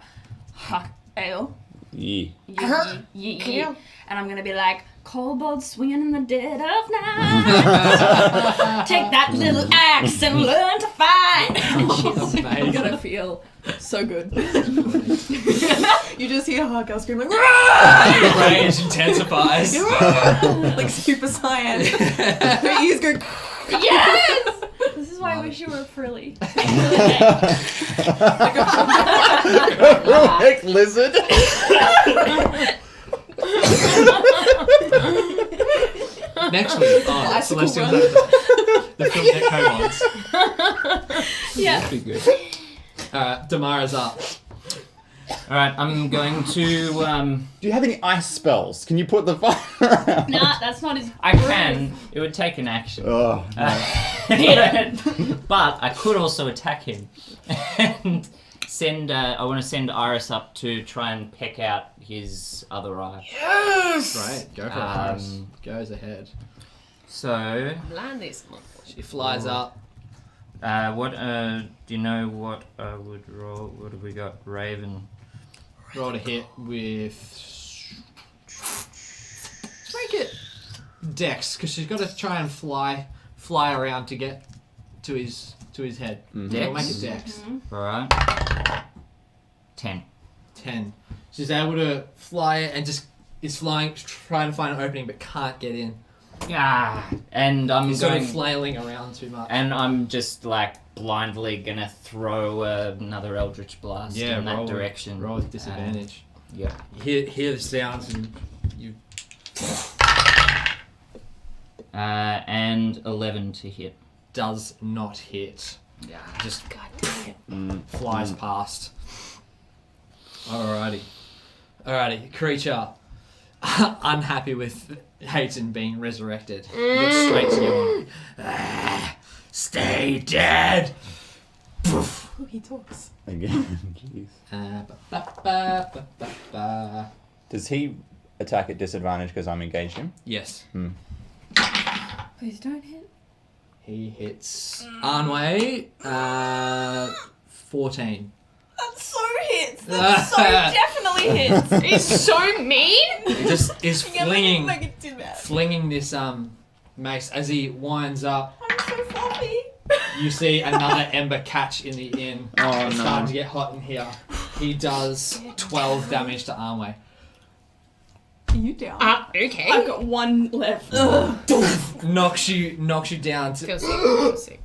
Huck Ale. Yeah. Yeah. And I'm gonna be like, kobold swinging in the dead of night. Take that little axe and learn to fight. And she's Amazing. gonna feel so good. You just hear Harkel scream like, "Rah!" Rage intensifies. like Super Saiyan. Her ears go. Yes! This is why I wish you were frilly. Heck, lizard. Next week on Bicycle Celestial run. Sabotage, the film Net Kobolds. Yeah. Pretty good. Alright, Damara's up. Alright, I'm going to. Do you have any ice spells? Can you put the fire out? Nah, that's not his. I can. It would take an action. Oh, But I could also attack him. And send. I want to send Iris up to try and peck out his other eye. Right, go for it, Iris. Goes ahead. So. Land this one. She flies up. What? Do you know what I would roll? What have we got? Raven. Roll to hit with. Make it Dex, because she's got to try and fly around to get to his head. Mhm. So we'll Dex? make it Dex. Alright. 10. 10. She's able to fly and just is flying, trying to find an opening, but can't get in. Ah, and I'm He's sort going. of flailing around too much. And I'm just like blindly gonna throw another Eldritch Blast in that direction. Roll with disadvantage. Yeah. You hear the sounds and you. And 11 to hit. Does not hit. Yeah. Just God damn it. flies past. Alrighty, creature. Unhappy with Hayton being resurrected. Looks straight to you. Stay dead. Poof. Oh, he talks. again. Jeez. Does he attack at disadvantage because I'm engaged him? Yes. Please don't hit. He hits Arnway. 14. That's so hits. That's so definitely hits. It's so mean. He just is flinging it too bad. flinging this mace as he winds up. I'm so fluffy. You see another ember catch in the inn. Oh, It's no. starting to get hot in here. He does 12 damage to Arnway. Are you down? Okay. I've got one left. Knocks you down. Feel sick. Feel sick.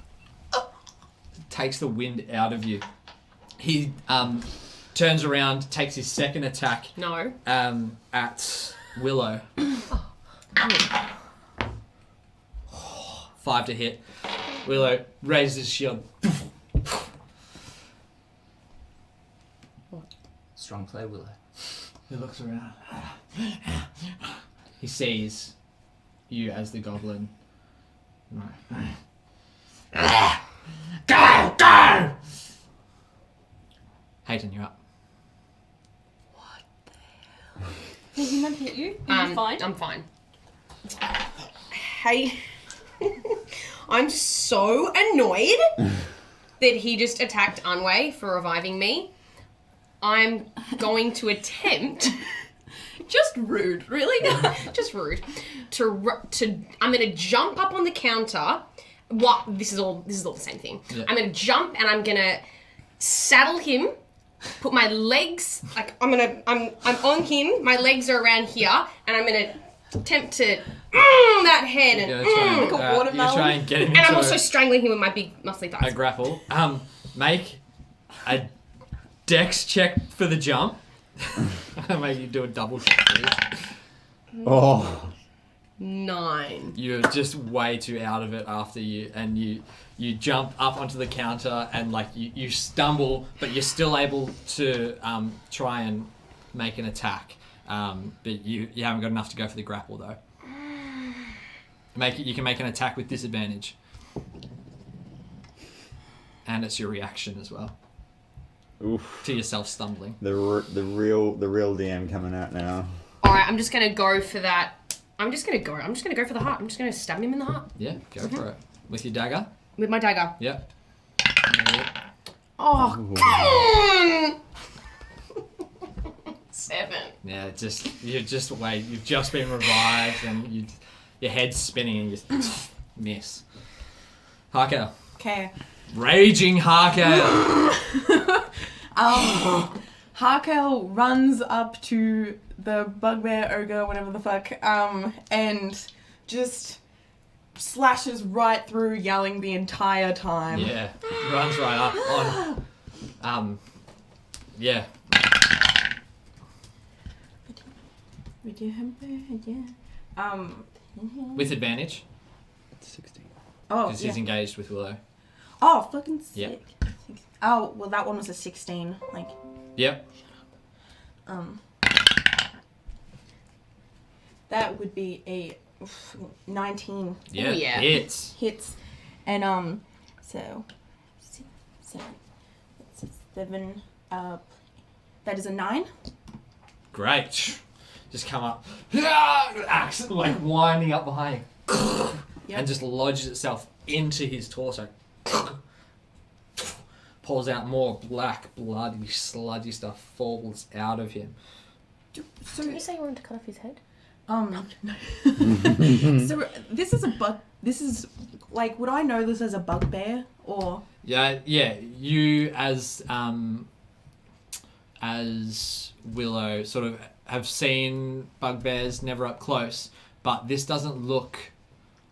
Takes the wind out of you. He turns around, takes his second attack No. at Willow. 5 to hit. Willow raises his shield. Strong play, Willow. He looks around. He sees you as the goblin. Go! Go! Hayden, you're up. Did he not hit you? Are you fine? I'm fine. Hey. I'm so annoyed that he just attacked Unway for reviving me. I'm going to attempt, Just rude, really? just rude, I'm going to jump up on the counter. What? This is all the same thing. Yeah. I'm going to jump and I'm going to saddle him. Put my legs, like I'm on him, my legs are around here, and I'm gonna attempt to that head and You're gonna try and, Like a watermelon. you try and get him and I'm into also strangling him with my big muscly a thighs. grapple. Make a dex check for the jump. Make you do a double check, please. Oh. 9. You're just way too out of it after you jump up onto the counter and like you stumble, but you're still able to try and make an attack. But you haven't got enough to go for the grapple though. You can make an attack with disadvantage, and it's your reaction as well. Oof. to yourself stumbling. The real DM coming out now. All right, I'm just gonna go for that. I'm just gonna go for the heart. I'm just gonna stab him in the heart Yeah, go for it. With your dagger. with my dagger. Yep. Oh, Ooh. 7. Yeah, you've just been revived and your head's spinning and you just miss. Harkel. Okay. Raging Harkel. Harkel runs up to the bugbear ogre, whatever the fuck, and just slashes right through, yelling the entire time. Yeah, runs right up on. Yeah. With advantage, It's 16. Oh, because yeah. he's engaged with Willow. Oh, fucking Yeah. sick. Oh, well, that one was a 16. Like, Yep. that would be a 19 Yeah. yeah. Hits. hits. And, so, 7. That's a 7. That is a 9. Great. Just come up, axe like winding up behind you, and just lodges itself into his torso. Pulls out more black, bloody, sludgy stuff, falls out of him. So, Didn't you say you wanted to cut off his head? no. So, this is a bug. This is, like, would I know this as a bugbear? Or. Yeah. You as Willow sort of have seen bugbears never up close, but this doesn't look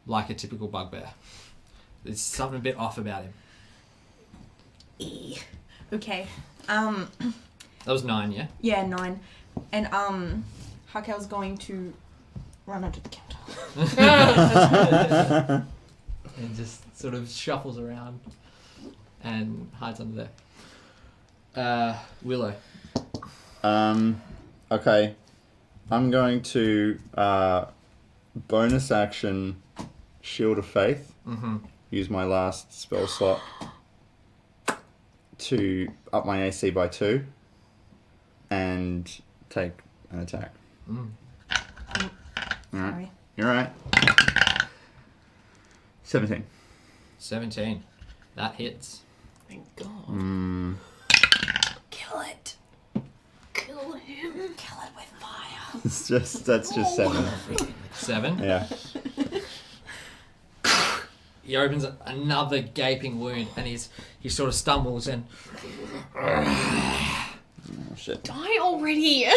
like a typical bugbear. There's something a bit off about him. Okay. That was 9, yeah? Yeah, 9. And, Harkel's going to run under the counter. And just sort of shuffles around and hides under there. Willow. Okay. I'm going to bonus action Shield of Faith. Mm-hmm. Use my last spell slot to up my AC by 2 and take an attack. Alright. Sorry. You're right. 17. 17. That hits. Thank God. Kill it. Kill him. Kill it with fire. That's just 7. 7. Yeah. He opens another gaping wound and he sort of stumbles and Oh shit. Die already.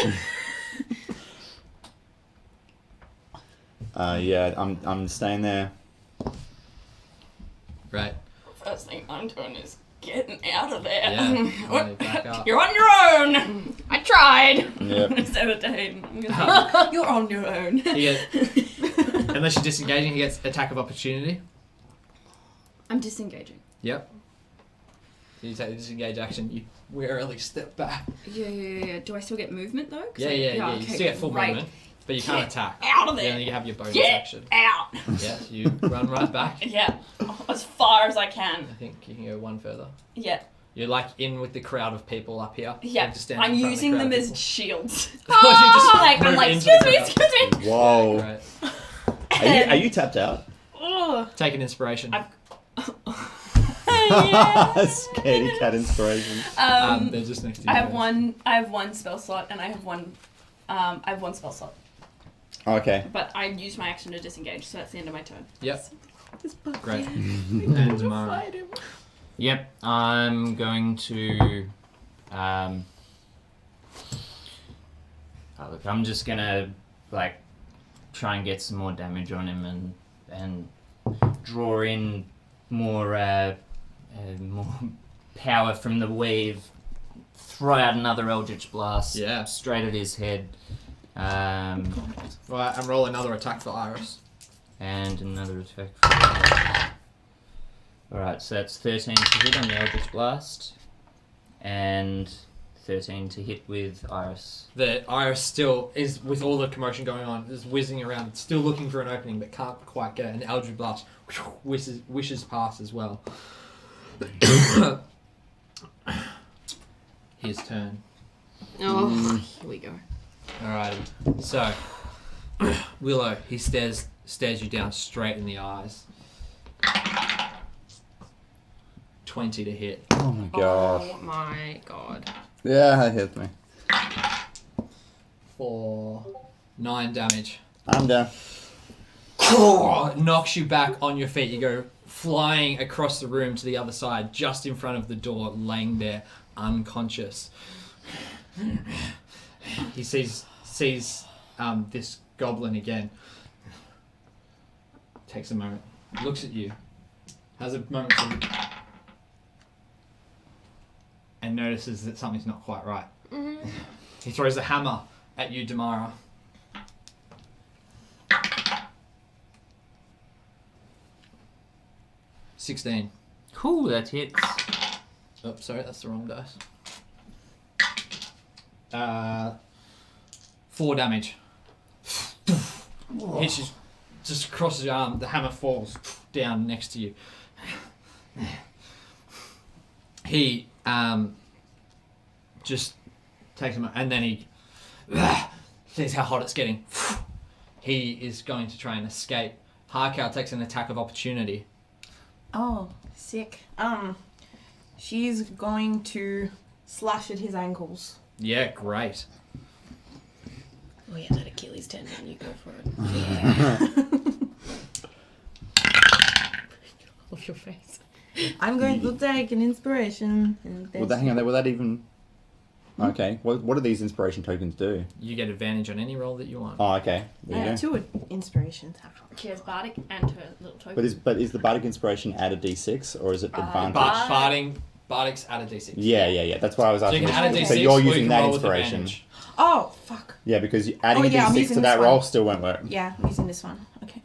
Yeah, I'm staying there. right. First thing I'm doing is getting out of there. Yeah. Right, back up. You're on your own. I tried. Yep. Sabotage. You're on your own. Unless you're disengaging, he gets attack of opportunity. I'm disengaging. Yep. You take the disengage action, you warily step back. Yeah. Do I still get movement though? 'Cause Yeah. You okay, still get full right. movement, but you can't attack. Out of there. Yeah, you have your bonus Get action. out. Yeah, you run right back. Yeah. As far as I can. I think you can go one further. Yeah. You're like in with the crowd of people up here. Yeah. You just stand I'm in front of the using crowd them of as people. shields. You just I'm move like, into the excuse me. crowd. Whoa. Great. Are you tapped out? Ugh. Take an inspiration. Yes. Scaredy cat inspiration. They're just next to you. I have one spell slot and I have one spell slot. Okay. But I used my action to disengage, so that's the end of my turn. Yep. This bugbear. Great. And tomorrow. Fight him. Yep, I'm going to. Look, I'm just gonna try and get some more damage on him and draw in more power from the weave. Throw out another Eldritch Blast. Yeah. Straight at his head. Right, and roll another attack for Iris. And another attack. Alright, so that's 13 to hit on the Eldritch Blast. And 13 to hit with Iris. The Iris still is, with all the commotion going on, is whizzing around, still looking for an opening, but can't quite get it. And Eldritch Blast wishes past as well. his turn. Oh, here we go. Alrighty. So, Willow, he stares you down straight in the eyes. 20 to hit. Oh my gosh. Oh my god. Yeah, that hits me. For 9 damage. I'm down. Knocks you back on your feet. You go flying across the room to the other side, just in front of the door, laying there unconscious. He sees this goblin again. Takes a moment, looks at you, has a moment and notices that something's not quite right. Mm-hmm. He throws a hammer at you, Damara. $16. Cool, that hits. Oh, sorry, that's the wrong dice. 4 damage. Hits you just across your arm. The hammer falls down next to you. He just takes him, and then he sees how hot it's getting. He is going to try and escape. Harkow takes an attack of opportunity. Oh, sick. She's going to slash at his ankles. Yeah, great. Oh yeah, that Achilles tendon, you go for it. Off your face. I'm going to take an inspiration. Hang on, will that even... Okay, what do these inspiration tokens do? You get advantage on any roll that you want. Oh, okay. There you go. 2 inspirations. She has Bardic and her little token. But is the Bardic Inspiration at a D6 or is it advantage? Bardic's at a D6. Yeah. That's what I was So asking. you can add a D6, So you're or you using can that roll with inspiration. advantage. Oh, fuck. Yeah, because adding a yeah, I'm D6 using to that this roll one. still won't work. Yeah, I'm using this one. Okay.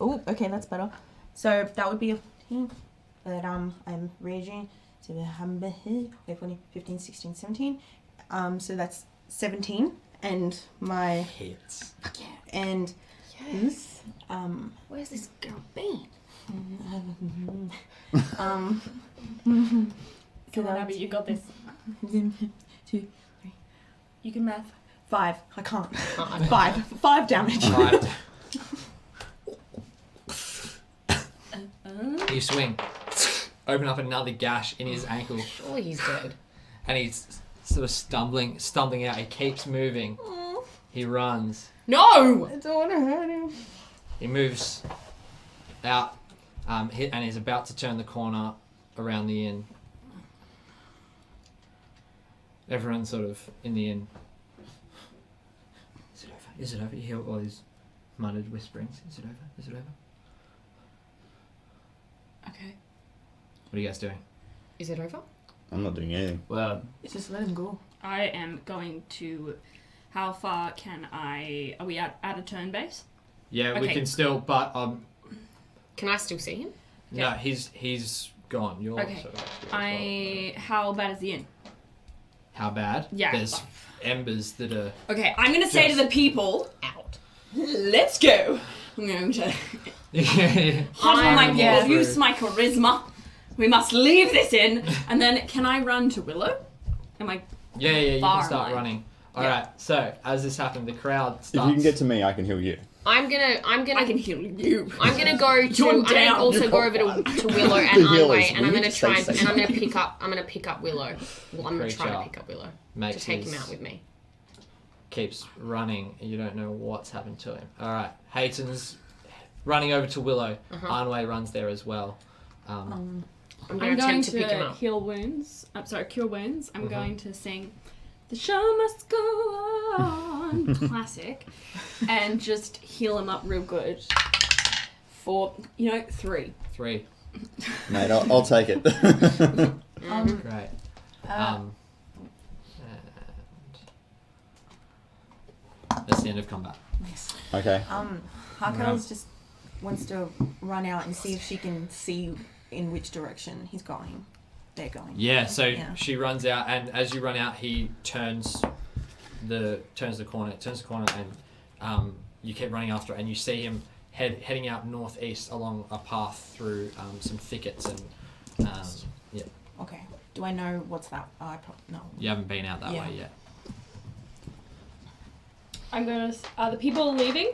Oh, okay, that's better. So that would be a 15. But I'm raging. So 15, 16, 17. So that's 17. And my... Hits. Fuck yeah. And... Yes. Where's this girl been? Come on, Abby, you got this. 2, 3. You can math. 5. I can't. 5 damage. Right. You swing. Open up another gash in his ankle. Surely he's dead. And he's sort of stumbling out. He keeps moving. He runs. No! I don't want to hurt him. He moves out and he's about to turn the corner around the inn. Everyone's sort of in the inn. Is it over? Is it over? You hear all these muttered whisperings. Is it over? Is it over? Okay. What are you guys doing? Is it over? I'm not doing anything. Well, Just let him go. I am going to... How far can I... Are we at a turn base? Yeah, we Okay. can still, but Can I still see him? no, he's gone. You're Okay. sort of How bad is the inn? How bad? Yeah. There's embers that are. Okay, I'm going to say to the people... Out. Let's go! I'm going to... Yeah. Hot on my yeah. people, use my charisma. We must leave this inn. And then, can I run to Willow? Am I... Yeah, you Far can start am I? running. All Yeah. right. So as this happened, the crowd starts. If you can get to me, I can heal you. I'm gonna I can heal you. I'm gonna go to. You're I'm gonna down. also You're go over fine. to Willow and The healers, Anway, and will I'm you gonna just try say and I'm gonna something? pick up. I'm gonna pick up Willow. Well, I'm gonna try to Creature pick up Willow to makes take him his- out with me. keeps running, and you don't know what's happened to him. All right. Hayton's running over to Willow. Anway runs there as well. I'm I'm gonna going attempt to pick him to up. heal wounds. I'm sorry, cure wounds. I'm going to sing "The Show Must Go On" classic, and just heal him up real good. For 3. 3. Mate, I'll take it. Great. And that's the end of combat. Okay. Harkel's just wants to run out and see if she can see in which direction he's going. They're going. Yeah. So Yeah. she runs out, and as you run out, he turns the corner, and you keep running after it, and you see him heading out northeast along a path through some thickets and yeah. Okay. Do I know what's that? No. You haven't been out that Yeah. way yet. I'm gonna. Are the people leaving?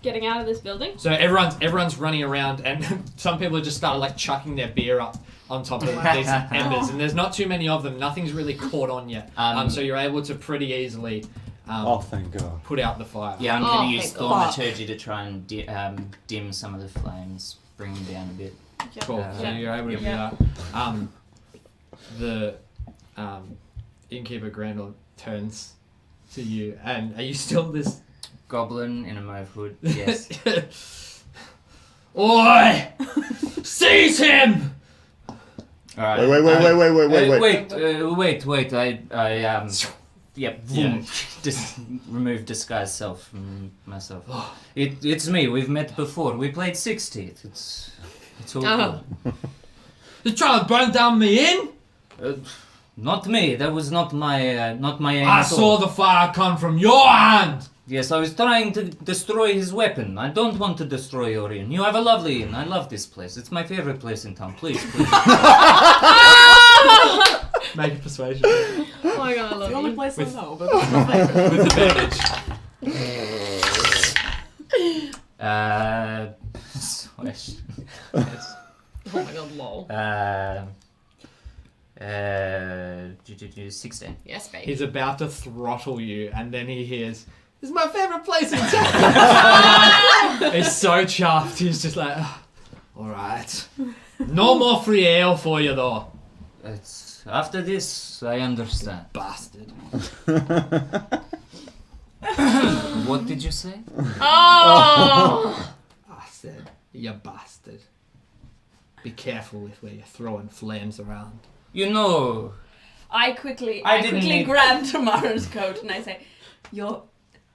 Getting out of this building? So everyone's running around, and some people have just started like chucking their beer up on top of these embers, and there's not too many of them. Nothing's really caught on yet. So you're able to pretty easily thank God. put out the fire. Yeah, I'm going to use thank God. thaumaturgy to try and dim some of the flames, bring them down a bit. Cool. So you're able to do that. The innkeeper Grendel turns to you, and are you still this Goblin in a mauve hood. Yes. Oi! Seize him! All right. Wait. I just remove disguise self from myself. It's me. We've met before. We played 60th. It's all good. You trying to burn down me inn? Not me. That was not my aim. I at saw all. the fire come from your hand! Yes, I was trying to destroy his weapon. I don't want to destroy your inn. You have a lovely inn. I love this place. It's my favorite place in town. Please. Make a persuasion. Oh my god, I love The only you. place I know, but With advantage. Swish. Oh my god, lol. 16. Yes, baby. He's about to throttle you, and then he hears, "This is my favourite place in town." He's so chuffed. He's just like, "Alright. No more free ale for you, though. It's after this, I understand. Bastard." What did you say? Oh! I said, "You bastard. Be careful with where you're throwing flames around." I quickly I didn't need- grab Tamara's coat and I say, "You're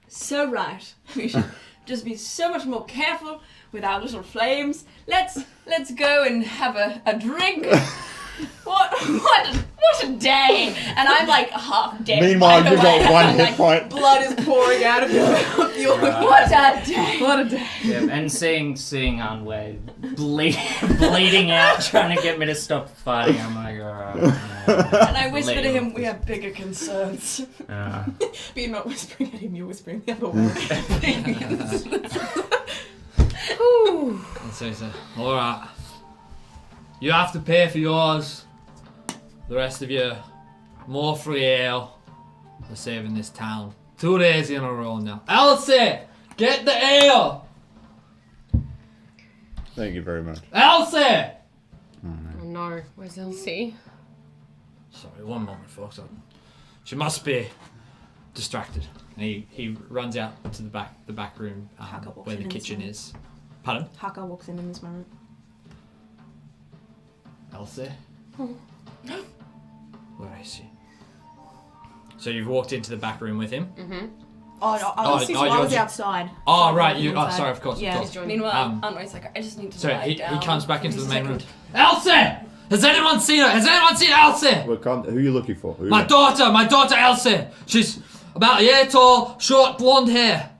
so right. We should just be so much more careful with our little flames. Let's go and have a drink." What a day! And I'm like half dead. Meanwhile, by the you've way. got one I'm hit like, point. blood is pouring out of your What a day! What a day. Yeah, and seeing Anway bleeding out, trying to get me to stop fighting. I'm like, alright. And I whisper to him, "We have bigger concerns." But you're not whispering at him, you're whispering the other way. And so he said, "Alright. You have to pay for yours. The rest of you, more free ale. We're saving this town. 2 days in a row now. Elsie! Get the ale! Thank you very much. Elsie!" Oh no, where's Elsie? Sorry, one moment, folks. She must be distracted. And he runs out to the back room Haka walks where the in this kitchen moment. is. Pardon? Haka walks in this moment. Elsie? Where is she? So you've walked into the back room with him? Mm-hmm. Oh, no, I was you're outside. Oh, So right. I'm You. Oh, inside. sorry. Of course. Yeah. Of course. Meanwhile, Anway's like, "I just need to So lie he down comes back for into just the a main room. second." Elsie! Has anyone seen her? Has anyone seen Elsie? Who are you looking for? Who My daughter Elsie. She's about a year tall, short blonde hair.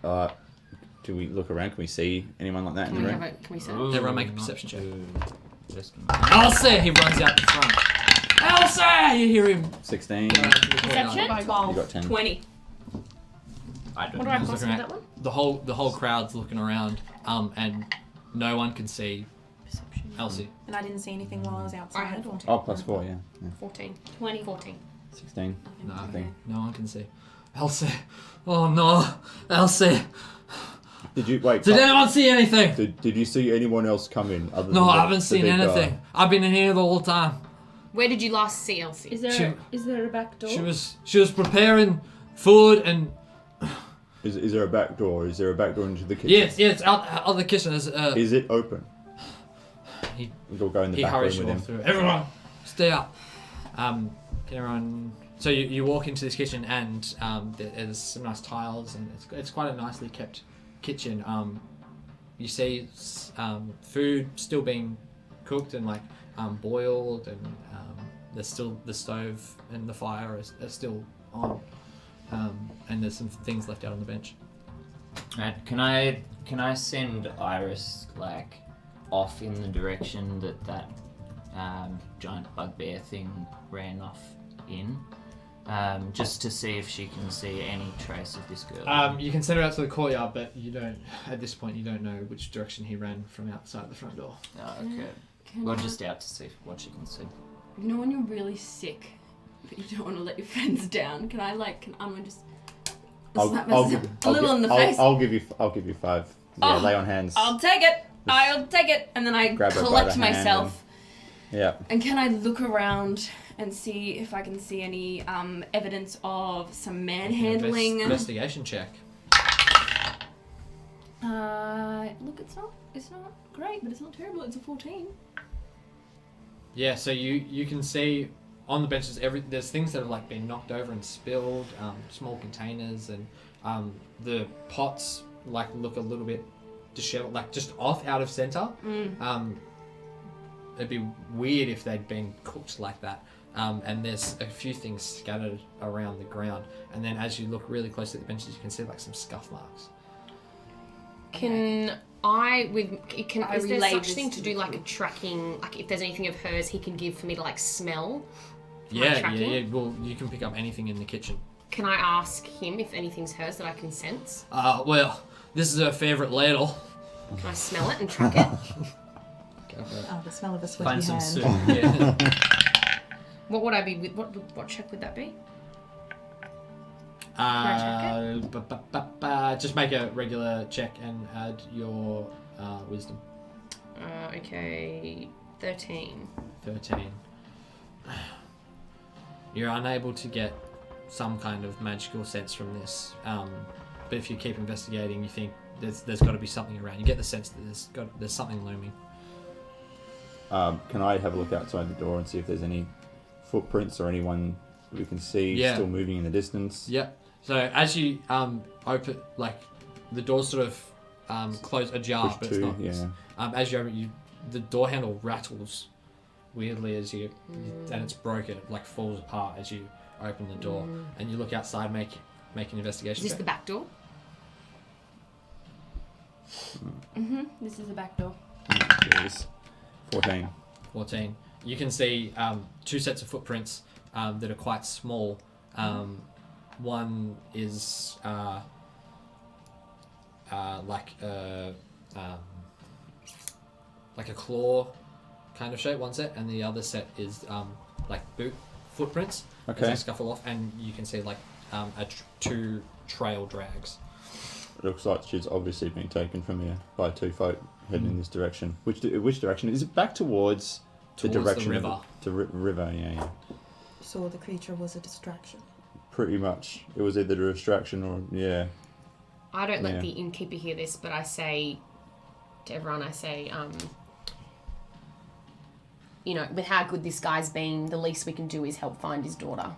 Do we look around? Can we see anyone like that in Can the we room? have a, can we see? Everyone make a perception check. Just a minute. Elsie! He runs out the front. Elsie! You hear him. 16. Perception? You got 10. 20. I don't What do know. I plus looking for at- that one? The whole crowd's looking around, and no one can see Perception. Elsie. And I didn't see anything while I was I outside. had 14. Oh, plus 4, yeah. 14. 20. 14. 16. No, Okay. no one can see. Elsie! Oh no, Elsie! Did you wait? Did anyone see anything? Did you see anyone else come in? Other No, than I the haven't seen big guy? anything. I've been in here the whole time. Where did you last see Elsie? Is She- there a back door? She was preparing food and Is there a back door? Is there a back door into the kitchen? yes, out of the kitchen. There's Is it open? He- We'll go in the he back room hurries with you all him. through. Everyone, stay up. Can everyone? So you walk into this kitchen and there's some nice tiles and it's quite a nicely kept kitchen. You see food still being cooked and like boiled, and there's still the stove and the fire are still on, and there's some things left out on the bench. Right, can I send Iris like off in the direction that giant bugbear thing ran off in. Just to see if she can see any trace of this girl. You can send her out to the courtyard, but you don't. At this point, you don't know which direction he ran from outside the front door. Okay. Well, just out to see what she can see. You know when you're really sick, but you don't want to let your friends down? Can Unwin just slap myself a little in the face? I'll give you 5. Yeah, lay on hands. I'll take it. And then I Grab her by collect the hand myself. Yeah. And can I look around and see if I can see any evidence of some manhandling? Investigation check. Look, it's not great, but it's not terrible. It's a 14. Yeah, so you can see on the benches there's things that have like been knocked over and spilled, small containers, and the pots like look a little bit disheveled, like just off out of center. It'd be weird if they'd been cooked like that. And there's a few things scattered around the ground, and then as you look really close at the benches, you can see like some scuff marks. Is there relay such this thing to to the do like a group. tracking, like if there's anything of hers he can give for me to like smell? for my Yeah. tracking? Well, you can pick up anything in the kitchen. Can I ask him if anything's hers that I can sense? Well, this is her favourite ladle. Can I smell it and track it? Go for it. Oh, the smell of a sweaty Find some hand. soup. Yeah. What would I be with? What check would that be? Just make a regular check and add your wisdom. Okay, 13. 13. You're unable to get some kind of magical sense from this, but if you keep investigating, you think there's got to be something around. You get the sense that there's something looming. Can I have a look outside the door and see if there's any footprints or anyone we can see still moving in the distance? Yep. So as you open, like the door sort of close ajar, Push but it's to, not. yeah. As you open, the door handle rattles weirdly as you, and it's broken. It like falls apart as you open the door, and you look outside, make an investigation. Is this check. the back door? This is the back door. It is 14. 14. You can see 2 sets of footprints that are quite small. One is like a claw kind of shape, one set, and the other set is like boot footprints as Okay. they scuffle off, and you can see like 2 trail drags. It looks like she's obviously been taken from here by 2 folk heading in this direction. Which direction? Is it back towards the Towards the direction river. of the river? Yeah. So the creature was a distraction. Pretty much. It was either a distraction or I don't let Yeah. the innkeeper hear this, but I say to everyone, you know, with how good this guy's been, the least we can do is help find his daughter.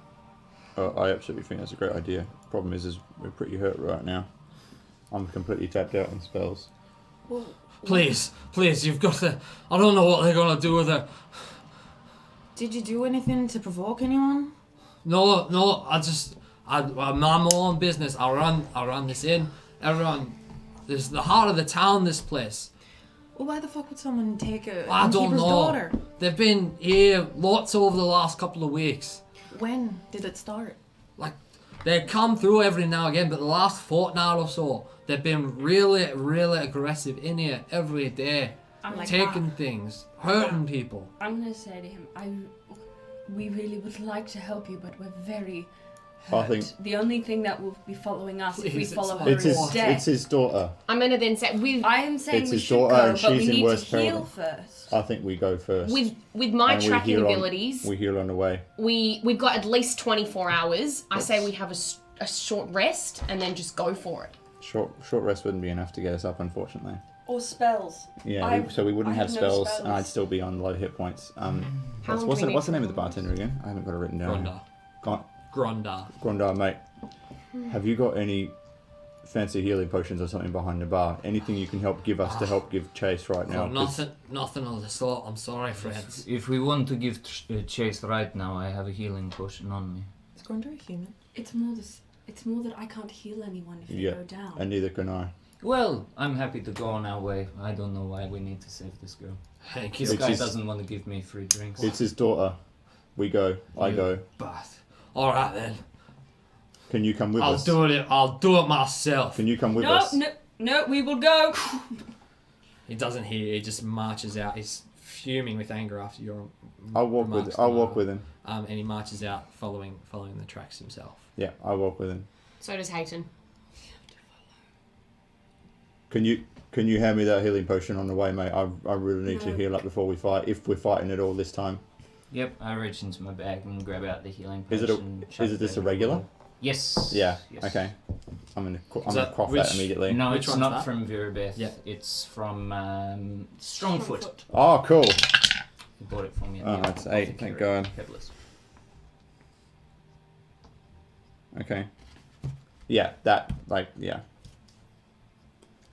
I absolutely think that's a great idea. Problem is we're pretty hurt right now. I'm completely tapped out on spells. Well, Please, you've got to. I don't know what they're gonna do with her. did you do anything to provoke anyone? No, I'm my own business. I run this inn. Everyone, this is the heart of the town, this place. Well, why the fuck would someone take a I don't innkeeper's know. daughter? They've been here lots over the last couple of weeks. When did it start? Like, they come through every now and again, but the last fortnight or so, they've been really, really aggressive in here every day. I'm like, taking things, hurting people. I'm gonna say to him, we really would like to help you, but we're very I hurt. think- The only thing that will be following us if we Please, follow it's her It's is his, death. it's his daughter. I'm gonna then say I am saying It's we his should daughter go, and but we she's in need to worse peril. heal first. I think we go first. with my And we tracking heal on- abilities. We heal on the way. We've got at least 24 hours. I say we have a short rest and then just go for it. Short rest wouldn't be enough to get us up, unfortunately. Or spells. Yeah, so we wouldn't I have have no spells, spells. and I'd still be on low hit points. How long What's do we the need name of the for bartender again? I haven't got it written down. Grondar. Grondar, mate. Have you got any fancy healing potions or something behind the bar? Anything you can help give chase right now? Nothing of the sort. I'm sorry, friends. If we want to give chase right now, I have a healing potion on me. Is Gronder a human? It's more that I can't heal anyone if they Yeah, go down. and neither can I. Well, I'm happy to go on our way. I don't know why we need to save this girl. Thank you. This guy his- doesn't want to give me free drinks. It's his daughter. We go. I You go. But all right then. Can you come with I'll us? do it. I'll do it myself. Can you come with No, us? no, we will go. He doesn't hear. He just marches out. He's fuming with anger after your. I'll walk remarks, with him. And he marches out, following the tracks himself. Yeah, I'll walk with him. So does Hayton. Can you hand me that healing potion on the way, mate? I really need to No. heal up before we fight. If we're fighting at all this time. Yep, I reach into my bag and grab out the healing Is potion. it just a regular? Yes. Yeah. Yes. Okay. I'm gonna Is that- quaff which- that immediately. No, Which it's one's not that? from Virabeth. Yeah. It's from Strongfoot. Oh, cool. He bought it for me. At Oh, the that's 8, thank apothecary. God. Pebbles. Okay. Yeah, that yeah.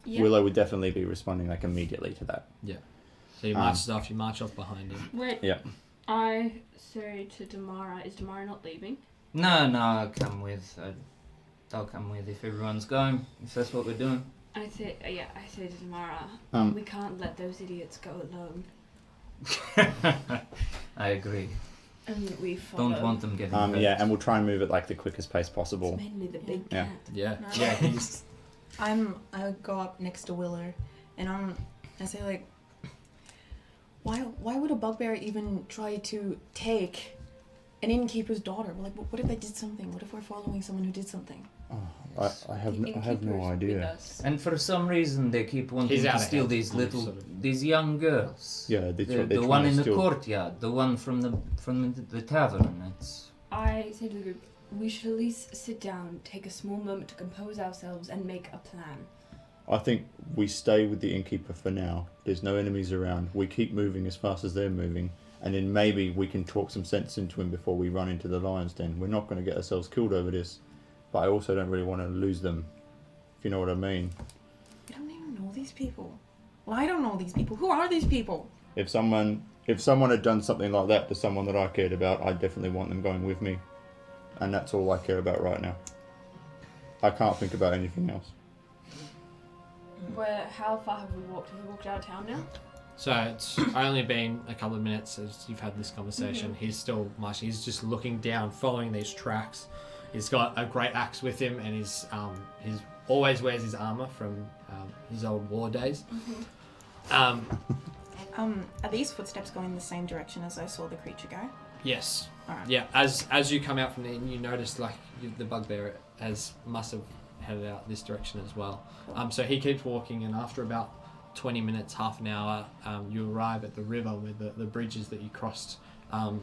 Yeah. Willow would definitely be responding like immediately to that. So he marches off. You march off behind him. Wait. Yeah. I say to Damara, is Damara not leaving? No, I'll come with. I'll come with if everyone's going. If that's what we're doing. I say to Damara, Um, we can't let those idiots go alone. I agree. And we follow. Don't want them getting hurt. yeah, and we'll try and move at like the quickest pace It's possible. mainly the big Yeah. cat. Yeah. No. Yeah. He's. I go up next to Willow, and I say like, why would a bugbear even try to take an innkeeper's daughter? Like, what if they did something? What if we're following someone who did something? I have no With idea. us. And for some reason, they keep wanting He's to out steal ahead. these I'm little, sort of- these young girls. Yeah, they're The trying one to in the steal- courtyard, the one from the tavern. It's I say to the group, we should at least sit down, take a small moment to compose ourselves, and make a plan. I think we stay with the innkeeper for now. There's no enemies around. We keep moving as fast as they're moving, and then maybe we can talk some sense into him before we run into the lion's den. We're not going to get ourselves killed over this, but I also don't really want to lose them, if you know what I mean. We don't even know these people. Well, I don't know these people. Who are these people? If someone had done something like that to someone that I cared about, I definitely want them going with me, and that's all I care about right now. I can't think about anything else. How far have we walked? Have we walked out of town now? So it's only been a couple of minutes as you've had this conversation. He's still marching. He's just looking down, following these tracks. He's got a great axe with him, and he's always wears his armor from his old war days. Are these footsteps going the same direction as I saw the creature go? Yes. Alright. Yeah. As you come out from there, you notice like the bugbear must have headed out this direction as well. So he keeps walking, and after about 20 minutes, half an hour, you arrive at the river with the bridges that you crossed from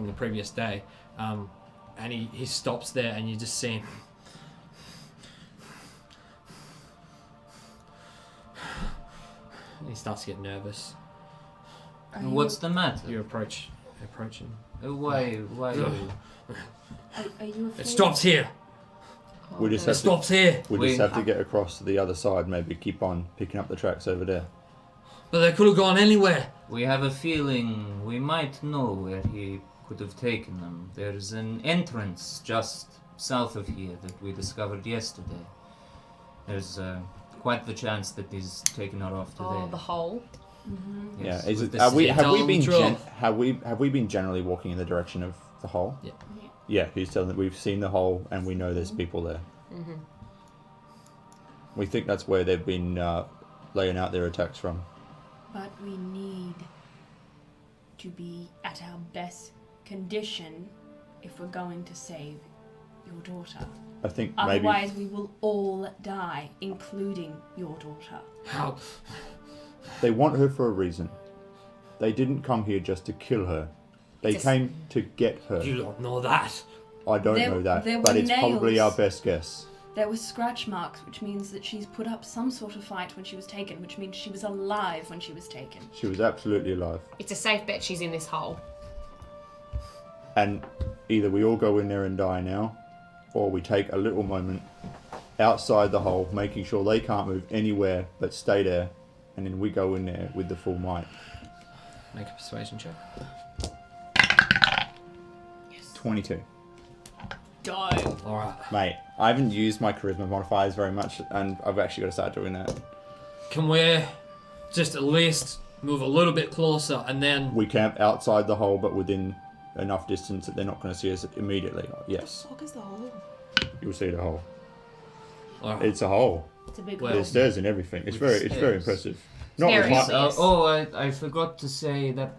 the previous day. And he stops there, and you just see him. He starts to get nervous. what's the matter? You approach him. Why? Are you afraid? It stops here. We just It have to, stops here. we We- just have to get across to the other side. Maybe keep on picking up the tracks over there. But they could have gone anywhere. We have a feeling we might know where he could have taken them. There's an entrance just south of here that we discovered yesterday. There's quite the chance that he's taken her off to Oh, there. the hole. Yes, Yeah, is with it, the have we Tell been the truth. have we been generally walking in the direction of the hole? Yeah. Yeah, he's telling that we've seen the hole and we know there's people there. Mm-hmm. We think that's where they've been laying out their attacks from. But we need to be at our best condition if we're going to save your daughter. I think maybe Otherwise, we will all die, including your daughter. How? they want her for a reason. They didn't come here just to kill her. They Just- came to get her. You don't know that. I don't There- know that, there but were it's probably our nails. best guess. There were scratch marks, which means that she's put up some sort of fight when she was taken, which means she was alive when she was taken. She was absolutely alive. It's a safe bet she's in this hole. And either we all go in there and die now, or we take a little moment outside the hole, making sure they can't move anywhere but stay there, and then we go in there with the full might. Make a persuasion check. 22. Die. All right. Mate, I haven't used my charisma modifiers very much, and I've actually got to start doing that. Can we just at least move a little bit closer and then... We camp outside the hole, but within enough distance that they're not going to see us immediately. Yes. What is the hole? You'll see the hole. Alright. It's a hole. It's a big Well, There's stairs and everything. It's very impressive. Not Very with my, obvious. I forgot to say that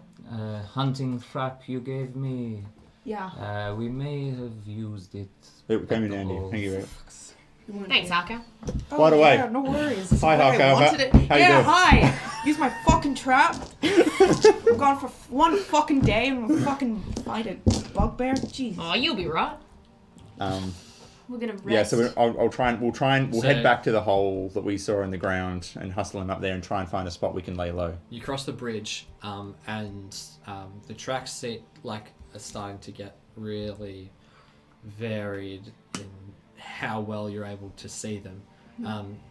hunting trap you gave me. Yeah. We may have used it. it came in at handy. all. Thank you. Thanks, Harker. By the way- yeah, no worries. This is Hi, what I Harko, wanted it. how you Yeah, doing? hi. Use my fucking trap. I'm gone for one fucking day and we'll fucking fight a bugbear. Jeez. Oh, you'll be right. We're gonna rest. Yeah, so we'll So- head back to the hole that we saw in the ground and hustle him up there and try and find a spot we can lay low. You cross the bridge, and the tracks are starting to get really varied in how well you're able to see them.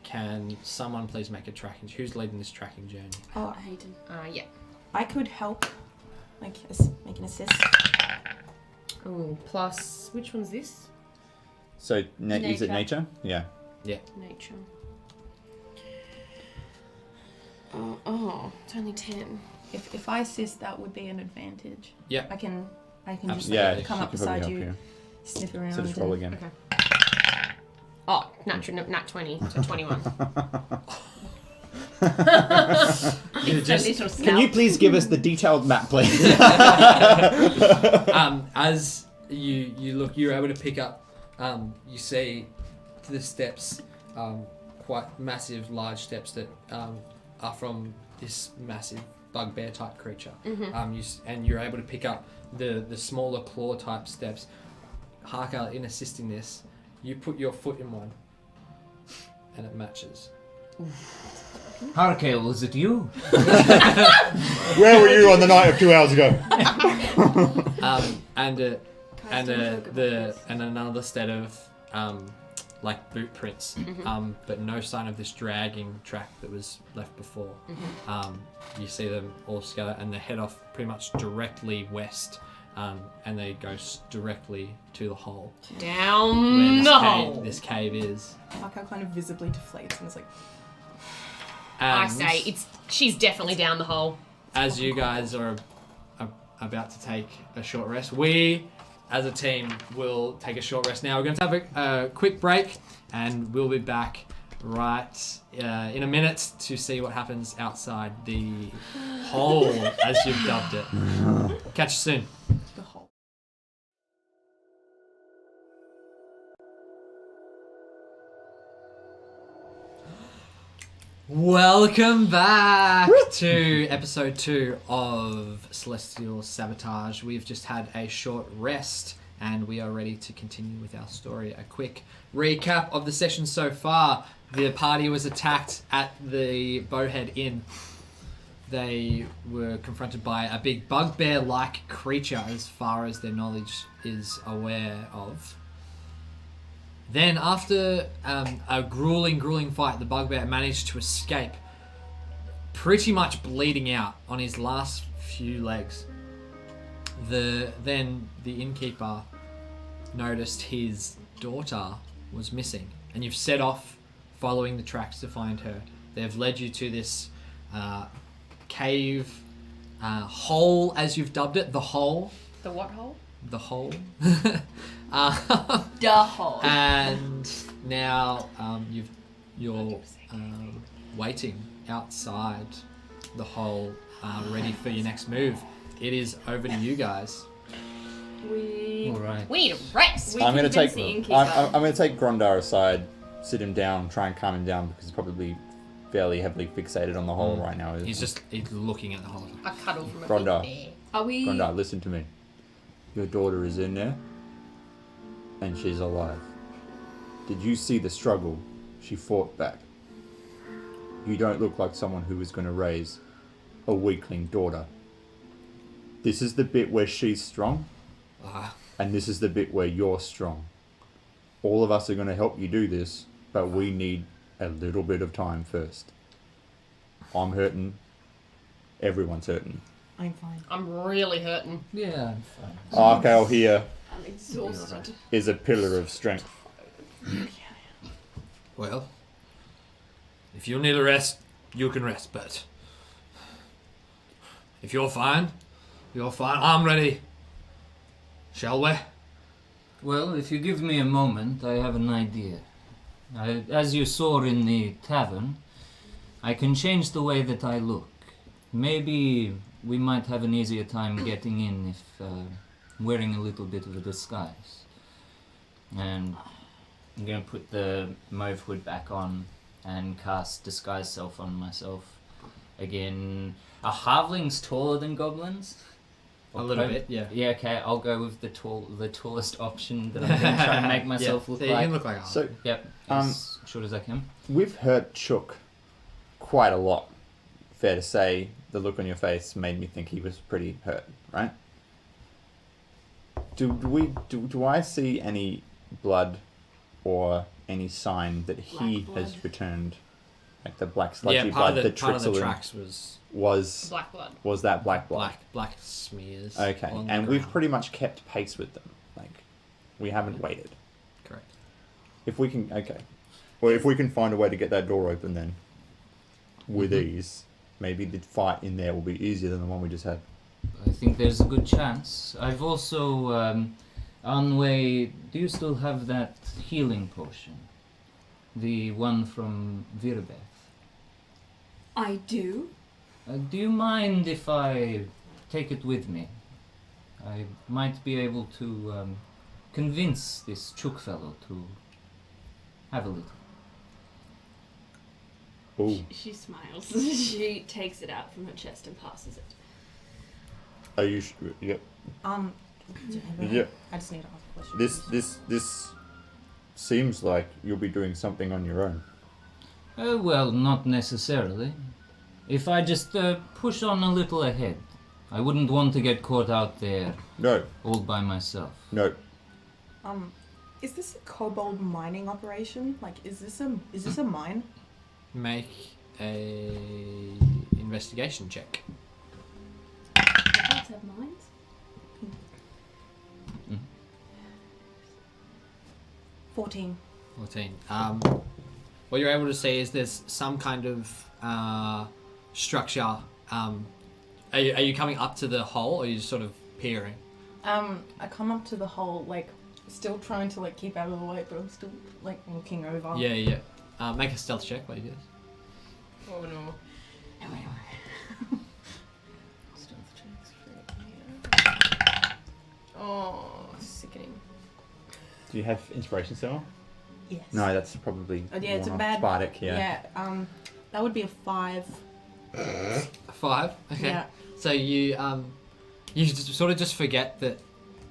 Can someone please make a tracking? Who's leading this tracking journey? Oh, Hayden. Yeah. I could help, make an assist. Oh, plus, which one's this? So, is it Nature. nature? Yeah. Nature. Oh, it's only 10. If I assist, that would be an advantage. Yeah. I can just Absolutely. Yeah, come she up can probably beside help you, sniff around. So just roll and- again. Okay. Oh, nat 20, so 21. You just, little Can you please give us the detailed map, please? as you look, you're able to pick up. You see the steps, quite massive, large steps that are from this massive bugbear type creature. And you're able to pick up the smaller claw type steps. Harkal, in assisting this, you put your foot in one, and it matches. Harkale, is it you? Where were you on the night of 2 hours ago? And another set of boot prints, but no sign of this dragging track that was left before. You see them all together, and they head off pretty much directly west, and they go directly to the hole Down where the hole. this cave is. Marco kind of visibly deflates and is like, I And say she's definitely down the hole. as you guys are about to take a short rest, we as a team will take a short rest now. We're going to have a quick break, and we'll be back right in a minute to see what happens outside the hole, as you've dubbed it. Catch you soon. the hole. Welcome back to episode 2 of Celestial Sabotage. We've just had a short rest and we are ready to continue with our story. A quick recap of the session so far. The party was attacked at the Bowhead Inn. They were confronted by a big bugbear-like creature as far as their knowledge is aware of. Then, after a grueling fight, the bugbear managed to escape, pretty much bleeding out on his last few legs. Then the innkeeper noticed his daughter was missing, and you've set off following the tracks to find her. They've led you to this cave hole, as you've dubbed it, the hole. The what hole? The hole. The hole. And now you're waiting outside the hole, ready for your next move. It is over to you guys. We All right. We need a rest. We I'm going to convinced take the innkeeper. I'm going to take Grondar aside, sit him down, try and calm him down because he's probably fairly heavily fixated on the hole right now. He's looking at the hole. A cuddle from a Grondar. big bear. Are we? Grondar, listen to me. Your daughter is in there, and she's alive. Did you see the struggle? She fought back. You don't look like someone who is going to raise a weakling daughter. This is the bit where she's strong, and this is the bit where you're strong. All of us are going to help you do this, but we need a little bit of time first. I'm hurting. Everyone's hurting. I'm fine. I'm really hurting. Yeah, I'm fine. Arkel here I'm exhausted. is a pillar of strength. Well, if you need a rest, you can rest, but if you're fine, I'm ready. Shall we? Well, if you give me a moment, I have an idea. As you saw in the tavern, I can change the way that I look. Maybe we might have an easier time getting in if wearing a little bit of a disguise. And I'm going to put the mauve hood back on and cast Disguise Self on myself. Again, are halflings taller than goblins? A little bit, yeah. Yeah, okay, I'll go with the tallest option that I'm going to try and make myself look so like. you can look like a half. So Yep, as short as I can. we've hurt Chook quite a lot. Fair to say, the look on your face made me think he was pretty hurt, right? Do I see any blood or any sign that he Black has blood. returned? Like the black sludgy yeah, blood that part of the trickles in tracks was Black blood. was that black blood? black smears. Okay, on the and we've ground. pretty much kept pace with them. Like, we haven't waited. Correct. If we can, okay. Well, if we can find a way to get that door open then, with ease, maybe the fight in there will be easier than the one we just had. I think there's a good chance. I've also, Anway, do you still have that healing potion? The one from Virbeth? I do. Do you mind if I take it with me? I might be able to convince this Chook fellow to have a little. Ooh, She smiles. She takes it out from her chest and passes it. are you? Yep. Yeah. I just need to ask a question. This seems like you'll be doing something on your own. Well, not necessarily. If I just push on a little ahead, I wouldn't want to get caught out there No, all by myself. no. Is this a kobold mining operation? Like, is this a mine? Make a investigation check. Kobolds have minds? 14. 14. What you're able to see is there's some kind of structure. Are you coming up to the hole, or are you just sort of peering? I come up to the hole, like, still trying to, like, keep out of the way, but I'm still, like, looking over. Yeah. Make a stealth check while you do this. Oh no. Oh, sickening. Do you have inspiration cell? Yes. No, that's probably Yeah, it's a one bad. Spartic, yeah. That would be a 5. A 5. Okay. Yeah. So you just sort of just forget that,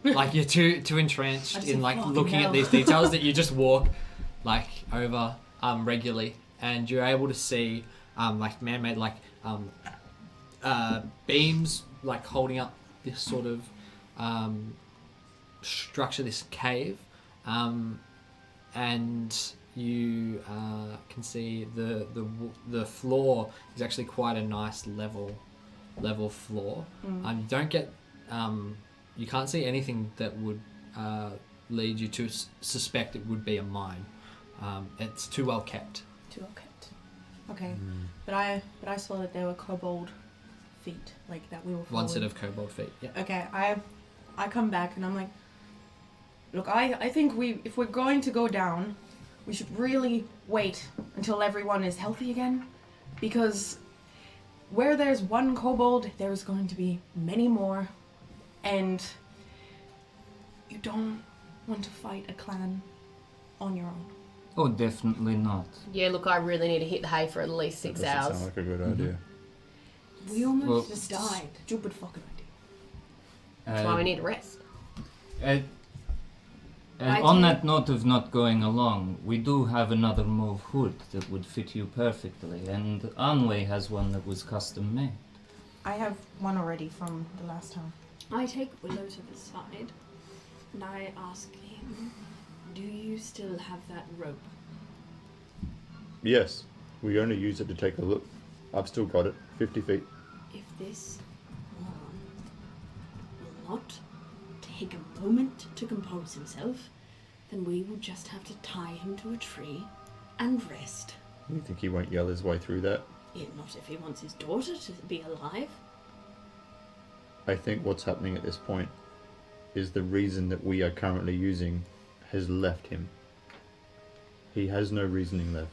like, you're too entrenched I just in said, like "Fucking looking at hell." these details that you just walk like over regularly, and you're able to see like man-made like beams like holding up this sort of structure, this cave, and you can see the floor is actually quite a nice level floor. You don't get you can't see anything that would lead you to suspect it would be a mine. It's too well kept. Too well kept. Okay. But I saw that there were kobold feet, like that we were following. One set of kobold feet. Yeah. Okay, I come back and I'm like, look, I think if we're going to go down, we should really wait until everyone is healthy again, because where there's one kobold, there's going to be many more, and you don't want to fight a clan on your own. Oh, definitely not. Yeah, look, I really need to hit the hay for at least 6 That doesn't hours. sound like a good idea. We almost Well- just died. Stupid fucking idea. That's why we need a rest. On that note of not going along, we do have another mauve hood that would fit you perfectly, and Anway has one that was custom made. I have one already from the last time. I take Willow to the side and I ask him, do you still have that rope? Yes, we only use it to take a look. I've still got it, 50 feet. If this moron will not take a moment to compose himself, then we will just have to tie him to a tree and rest. You think he won't yell his way through that? Yeah, not if he wants his daughter to be alive. I think what's happening at this point is the reason that we are currently using has left him. He has no reasoning left.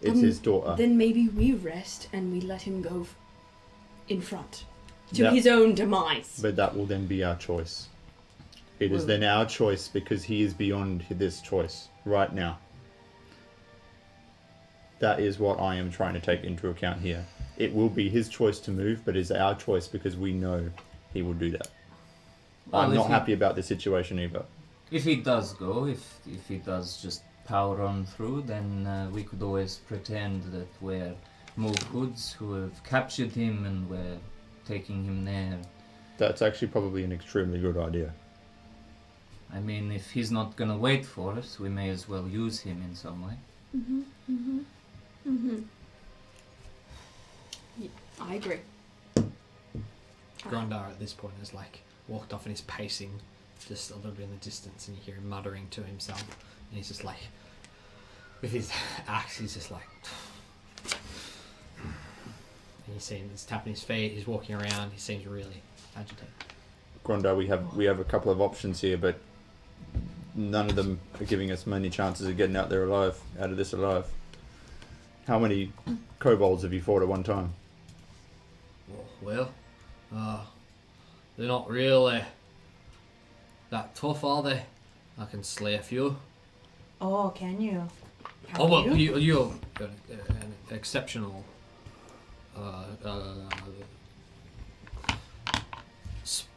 It's his daughter. Then maybe we rest and we let him go in front to That- his own demise. But that will then be our choice. It is then our choice because he is beyond this choice right now. That is what I am trying to take into account here. It will be his choice to move, but it's our choice because we know he will do that. Well, I'm if not he- happy about this situation either. If he does go, if he does just power on through, then we could always pretend that we're more goods who have captured him and we're taking him there. That's actually probably an extremely good idea. I mean, if he's not gonna wait for us, we may as well use him in some way. I agree. Grondar at this point has like walked off and he's pacing just a little bit in the distance, and you hear him muttering to himself, and he's just like, with his axe, he's just like, and you see him, he's tapping his feet, he's walking around, he seems really agitated. Grondar, we have a couple of options here, but none of them are giving us many chances of getting out of this alive. How many kobolds have you fought at one time? Well, they're not really that tough, are they? I can slay a few. Oh, can you? How Oh well, you? you're an exceptional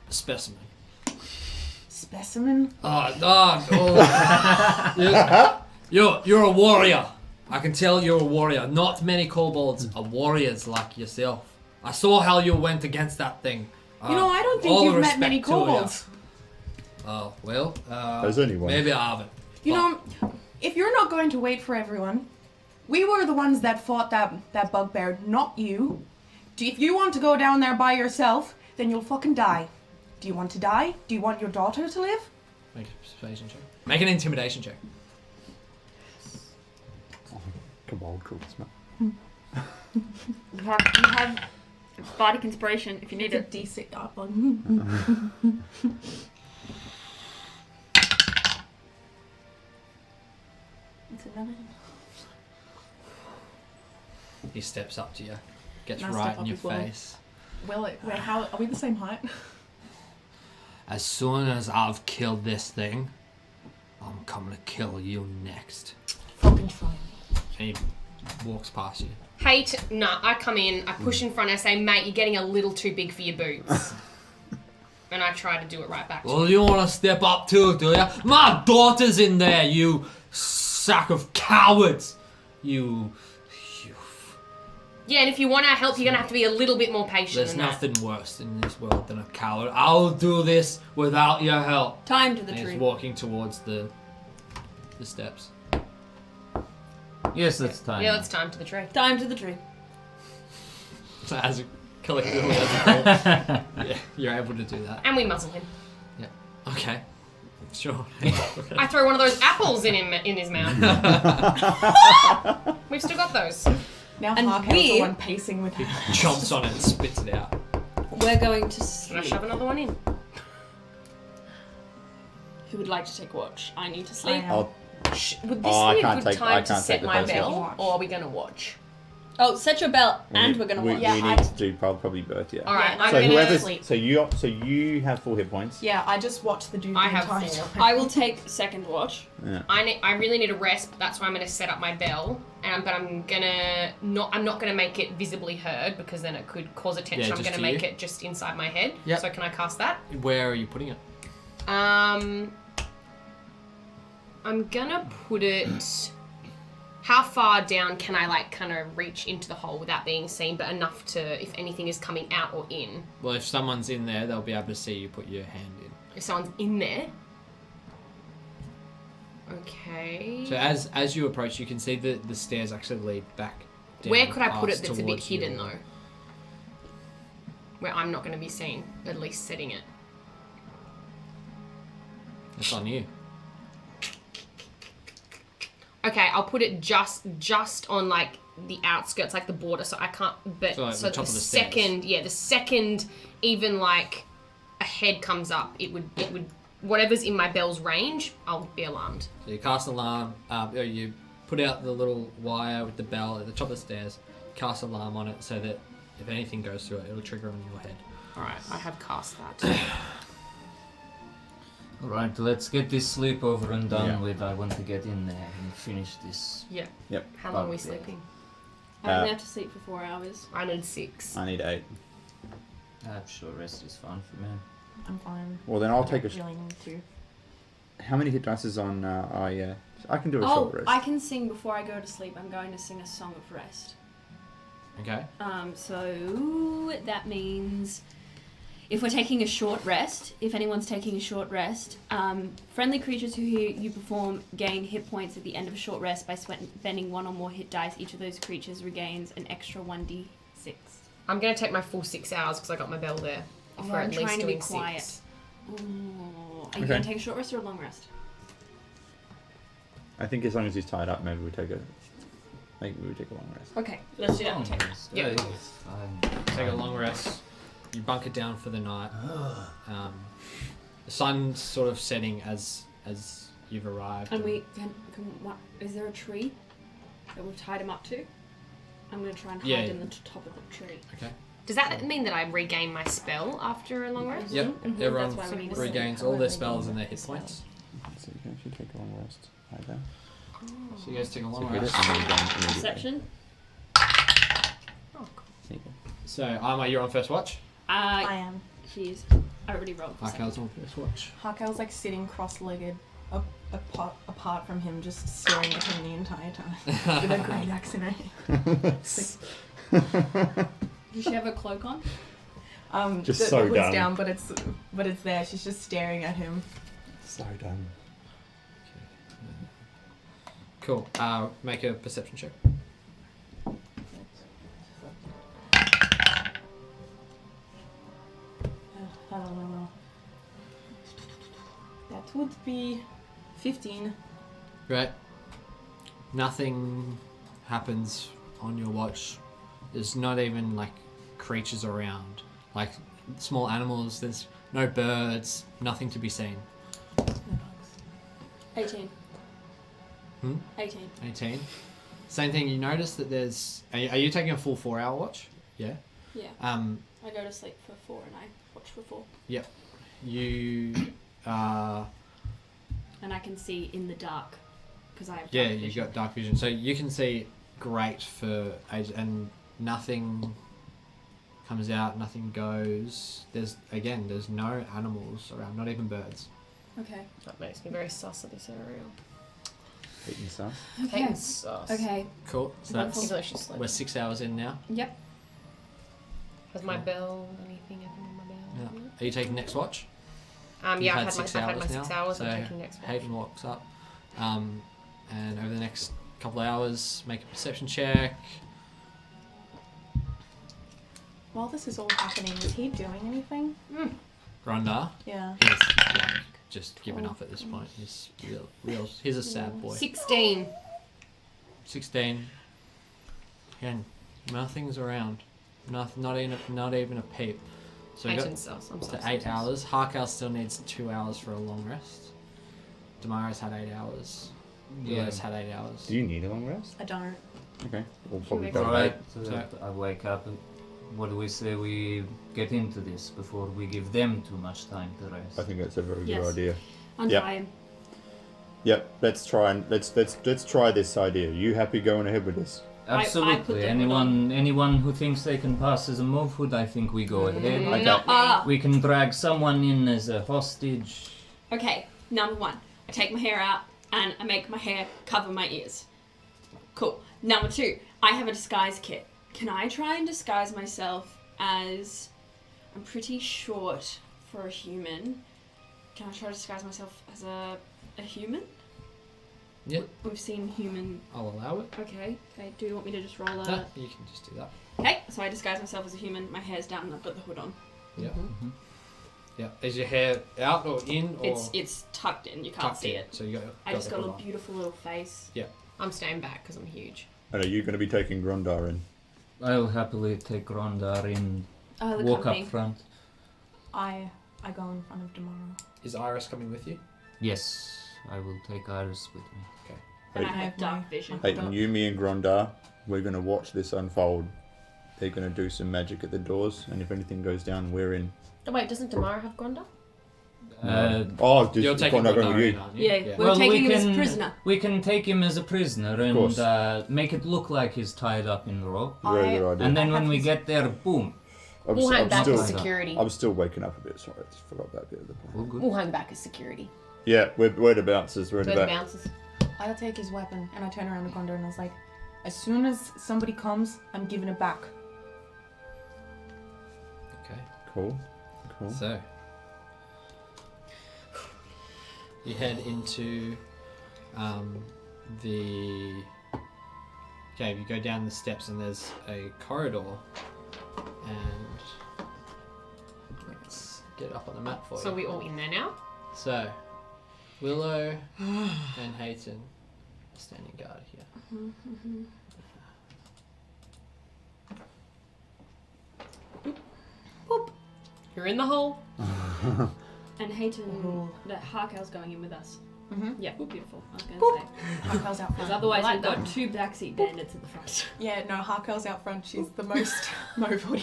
specimen. Specimen? You're a warrior. I can tell you're a warrior. Not many kobolds are warriors like yourself. I saw how you went against that thing. You know, I don't think all you've met respect many to ya. kobolds. Oh well. There's only one. Maybe I haven't. You know, if you're not going to wait for everyone, we were the ones that fought that bugbear, not you. If you want to go down there by yourself, then you'll fucking die. Do you want to die? Do you want your daughter to live? Make a persuasion check. Make an intimidation check. Kobold charisma. You have bardic inspiration if you need it. It's a D6 up on. It's another. He steps up to you, gets And I right step in up your as well. face. Well, wait, how are we the same height? As soon as I've killed this thing, I'm coming to kill you next. Fucking try. And he walks past you. I come in, I push in front, I say, mate, you're getting a little too big for your boots. And I try to do it right back to Well, you want to step up too, do you? My daughter's in there, you sack of cowards. You. Yeah, and if you want our help, you're going to have to be a little bit more patient There's than that. nothing worse in this world than a coward. I'll do this without your help. Time to the And tree. he's walking towards the steps. Yes, that's time. Yeah, it's time to the tree. Time to the tree. So as a collectively, as a group, yeah, you're able to do that. And we muzzle him. Okay, sure. I throw one of those apples in his mouth. We've still got those. Now And Harkale's we- the one pacing with her. Chomps on it and spits it out. We're going to Can I sleep. shove another one in? Who would like to take watch? I need to I sleep. am. I'll, Would this I be a can't good take- I time to can't set take the my first bell, watch. or are we going to watch? Oh, set your bell, and we're gonna watch. We need to do probably both, yeah. All right, Yeah, I'm So going whoever's to... sleep. you have 4 hit points. Yeah, I just watched the dude I the have entire 4. time. I will take second watch. Yeah. I really need a rest, but that's why I'm going to set up my bell. But I'm not gonna make it visibly heard because then it could cause attention. Yeah, I'm just gonna to make you. it just inside my head. Yep. So can I cast that? Where are you putting it? I'm gonna put it. How far down can I kind of reach into the hole without being seen, but enough to, if anything is coming out or in? Well, if someone's in there, they'll be able to see you put your hand in. If someone's in there. Okay. So as you approach, you can see the stairs actually lead back down. Where could I put it past that's a bit towards hidden your- though? Where I'm not going to be seen, at least setting it. It's on you. Okay, I'll put it just on like the outskirts, like the border, so I can't. But So, like, the top of the second, the second, even like a head comes up, it would whatever's in my bell's range, I'll be alarmed. So you cast alarm. Or you put out the little wire with the bell at the top of the stairs. Cast alarm on it so that if anything goes through it, it'll trigger on your head. All right, I have cast that. Alright, let's get this sleep over and done Yeah. with. I want to get in there and finish this. Yeah. Yep. How long are we Okay. sleeping? I only have to sleep for 4 hours. I need 6. I need 8. Short rest is fine for me. I'm fine. Well, then I'll take a. Really need to. How many hit dice is on? I can do a Oh, short rest. I can sing before I go to sleep. I'm going to sing a song of rest. Okay. So that means if we're taking a short rest, if anyone's taking a short rest, friendly creatures who hear you perform gain hit points at the end of a short rest by spending 1 or more hit dice. Each of those creatures regains an extra 1d6. I'm gonna take my full 6 hours because I got my bell there. If we're I'm at least trying to be doing quiet. 6. Ooh. Are you Okay. going to take a short rest or a long rest? I think as long as he's tied up, maybe we take a. Maybe we take a long rest. Okay, let's do Long that. rest. Yeah. It's fine. Take a long rest. You bunker down for the night. The sun's sort of setting as you've arrived. And we can what, is there a tree that we've tied him up to? I'm going to try and hide Yeah. in the top of the tree. Okay. Does that mean that I regain my spell after a long rest? Yep. Mhm, Everyone that's why we need to regains all their spells and their hit points. So you can actually take a long rest. Hide there. So you guys take a long So get rest. it and then go immediately. Perception. Oh, cool. There you go. So Arma, you're on first watch. I am. She's. I already rolled. Arkel's on first watch. Harkel's like sitting cross-legged, apart from him, just staring at him the entire time with a great axe in her hand. Does she have a cloak on? Just the so hood's dumb. down, but it's there. She's just staring at him. So dumb. Cool. Make a perception check. That would be 15. Right. Nothing happens on your watch. There's not even like creatures around. Like small animals, there's no birds, nothing to be seen. 18. Hmm? 18. 18. Same thing, you notice that there's... Are you taking a full 4-hour watch? Yeah. Yeah. I go to sleep for 4 and I watch for 4. Yep. You... And I can see in the dark because I have. yeah, dark you've vision. got dark vision. So you can see great for ages, and nothing comes out, nothing goes. There's no animals around, not even birds. Okay. That makes me very sus of this area. Hating sus. Okay. Hating sus. Okay. Cool. So Even that's... though she's sleeping. We're 6 hours in now. Yep. Has my bell, anything happened on my bell? Yeah. Are you taking next watch? Yeah, You've I've had my 6 hours. So I'm taking next one. Hayden walks up, and over the next couple of hours, make a perception check. While this is all happening, is he doing anything? Rhonda, Yeah. he's like just given up at this point. He's real. He's a sad boy. 16. 16. Again, nothing's around. Not even a peep. So we got Hating sus. I'm to sus. 8 hours. Harkal still needs 2 hours for a long rest. Damara's had 8 hours. Willow's had 8 hours. Do you need a long rest? I don't. Okay. We'll probably makes go sense. Alright, back. so I wake up. What do we say we get into this before we give them too much time to rest? I think that's a very Yes. good idea. Untie Yep. him. Yep. Let's try this idea. You happy going ahead with this? I put Absolutely. the hood on. Anyone who thinks they can pass as a move hood, I think we go ahead. Okay. Not me. We can drag someone in as a hostage. Okay. Number 1, I take my hair out and I make my hair cover my ears. Cool. Number 2, I have a disguise kit. Can I try and disguise myself as... I'm pretty short for a human. Can I try to disguise myself as a human? Yeah, We've seen human... I'll allow it. Okay. Do you want me to just roll a... No, you can just do that. Okay, so I disguise myself as a human, my hair's down and I've got the hood on. Yeah. Mhm. Yeah. Is your hair out or in or It's tucked in, you can't tucked see in? it. So you got. I just the got a hood on. beautiful little face. I'm staying back because I'm huge. And are you going to be taking Grondar in? I'll happily take Rondar in. The Walk company. up front. I go in front of tomorrow. Is Iris coming with you? Yes, I will take Iris with me. And I Hey, have dark vision. hey, Yumi and Grondar, we're going to watch this unfold. They're going to do some magic at the doors, and if anything goes down, we're in. Oh, wait, doesn't Damara have Grondar? You're taking Grondar going Grondar with in, you. aren't you? Yeah, we're taking him as a prisoner. We can take him as a prisoner course. and make it look like he's tied up in the rope. Very good idea. And then when we get there, boom. We'll hang back still, as security. I'm still waking up a bit. Sorry, I just forgot that bit of the All point. good. We'll hang back as security. Yeah, we're the bouncers. We're in Where the the back. bouncers. I'll take his weapon, and I turn around to Gondor and I was like, as soon as somebody comes, I'm giving it back. Okay. Cool. So you head into the cave. You go down the steps, and there's a corridor. And let's get it up on the map for you. So we all in there now? So, Willow and Hayton are standing guard here. Boop. You're in the hole. And Hayton, that Harkel's going in with us. Yeah, beautiful. I was going Boop. to say. Harkel's out Because front. otherwise I like we've got that. two backseat bandits at the front. Yeah, no, Harkel's out front. She's the most mobile.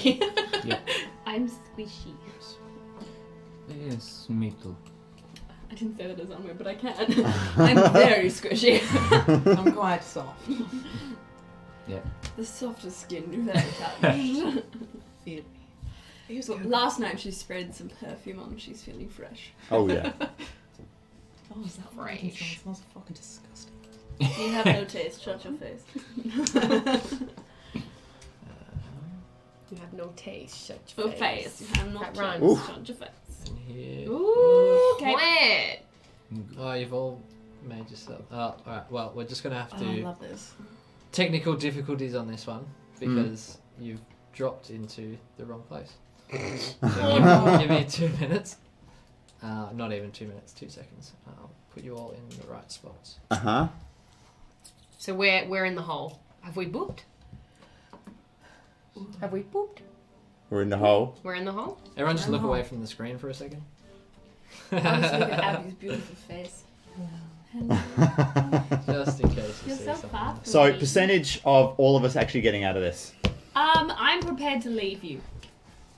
I'm squishy. Yes, me too. I didn't say that as Unwear, but I can. I'm very squishy. I'm quite soft. The softest skin you've ever touched. Feel me. So last night she sprayed some perfume on. She's feeling fresh. Oh yeah. Oh, is that Fresh. what it smells fucking disgusting. You have no taste. Shut your face. You have no taste. Shut Your your face. You have no That taste. rhymes. Oof. Shut your face. And here. Ooh, Okay. wet. Oh, you've all made yourself. Oh, alright. Well, we're just gonna have Oh, I to. love this. Technical difficulties on this one because you've dropped into the wrong place. So give me 2 minutes. Not even 2 minutes, 2 seconds. I'll put you all in the right spots. So we're in the hole. Have we booped? Have we booped? We're in the hole. We're in the hole? Everyone just look away from the screen for a second. I'm just looking at Abby's beautiful face. Just in case you You're see so something. far from So me. percentage of all of us actually getting out of this. I'm prepared to leave you.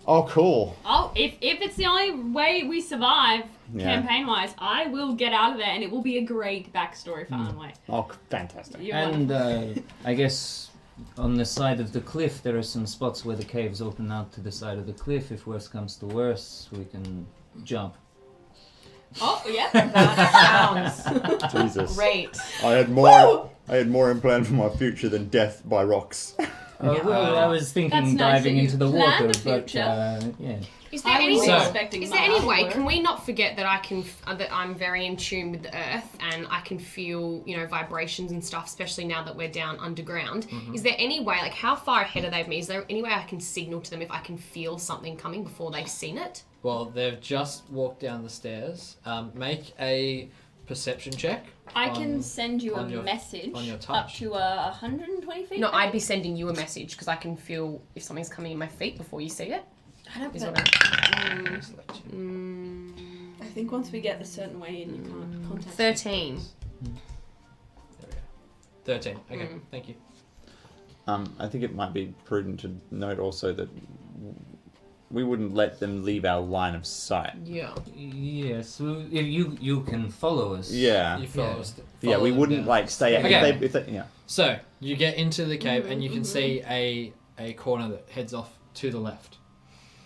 Oh, cool. Oh, if it's the only way we survive, Yeah. campaign-wise, I will get out of there, and it will be a great backstory for Anway. Oh, fantastic. You're And wonderful. I guess on the side of the cliff, there are some spots where the caves open out to the side of the cliff. If worse comes to worse, we can jump. Oh, yeah. That sounds Jesus. great. I had more in plan for my future than death by rocks. Well, I was thinking That's nice diving that you into the planned water, the but future. yeah. Is there I any was So- expecting Is there my any way? work. Can we not forget that that I'm very in tune with the earth and I can feel vibrations and stuff, especially now that we're down underground. Is there any way, like how far ahead are they of me? Is there any way I can signal to them if I can feel something coming before they've seen it? Well, they've just walked down the stairs. Make a perception check. I on- can send you a on your- message on your up touch. to 120 feet. No, I'd be sending you a message because I can feel if something's coming in my feet before you see it. I don't Is know. what I think once we get a certain way in, you can't contact 13. There we go. 13. Okay, Mm. thank you. I think it might be prudent to note also that we wouldn't let them leave our line of sight. Yeah. Yes, well, if you can follow us. Yeah. You follow Yeah. us. Yeah, follow we them wouldn't down. like stay. Okay. If they, yeah. So you get into the cave and you can see a corner that heads off to the left.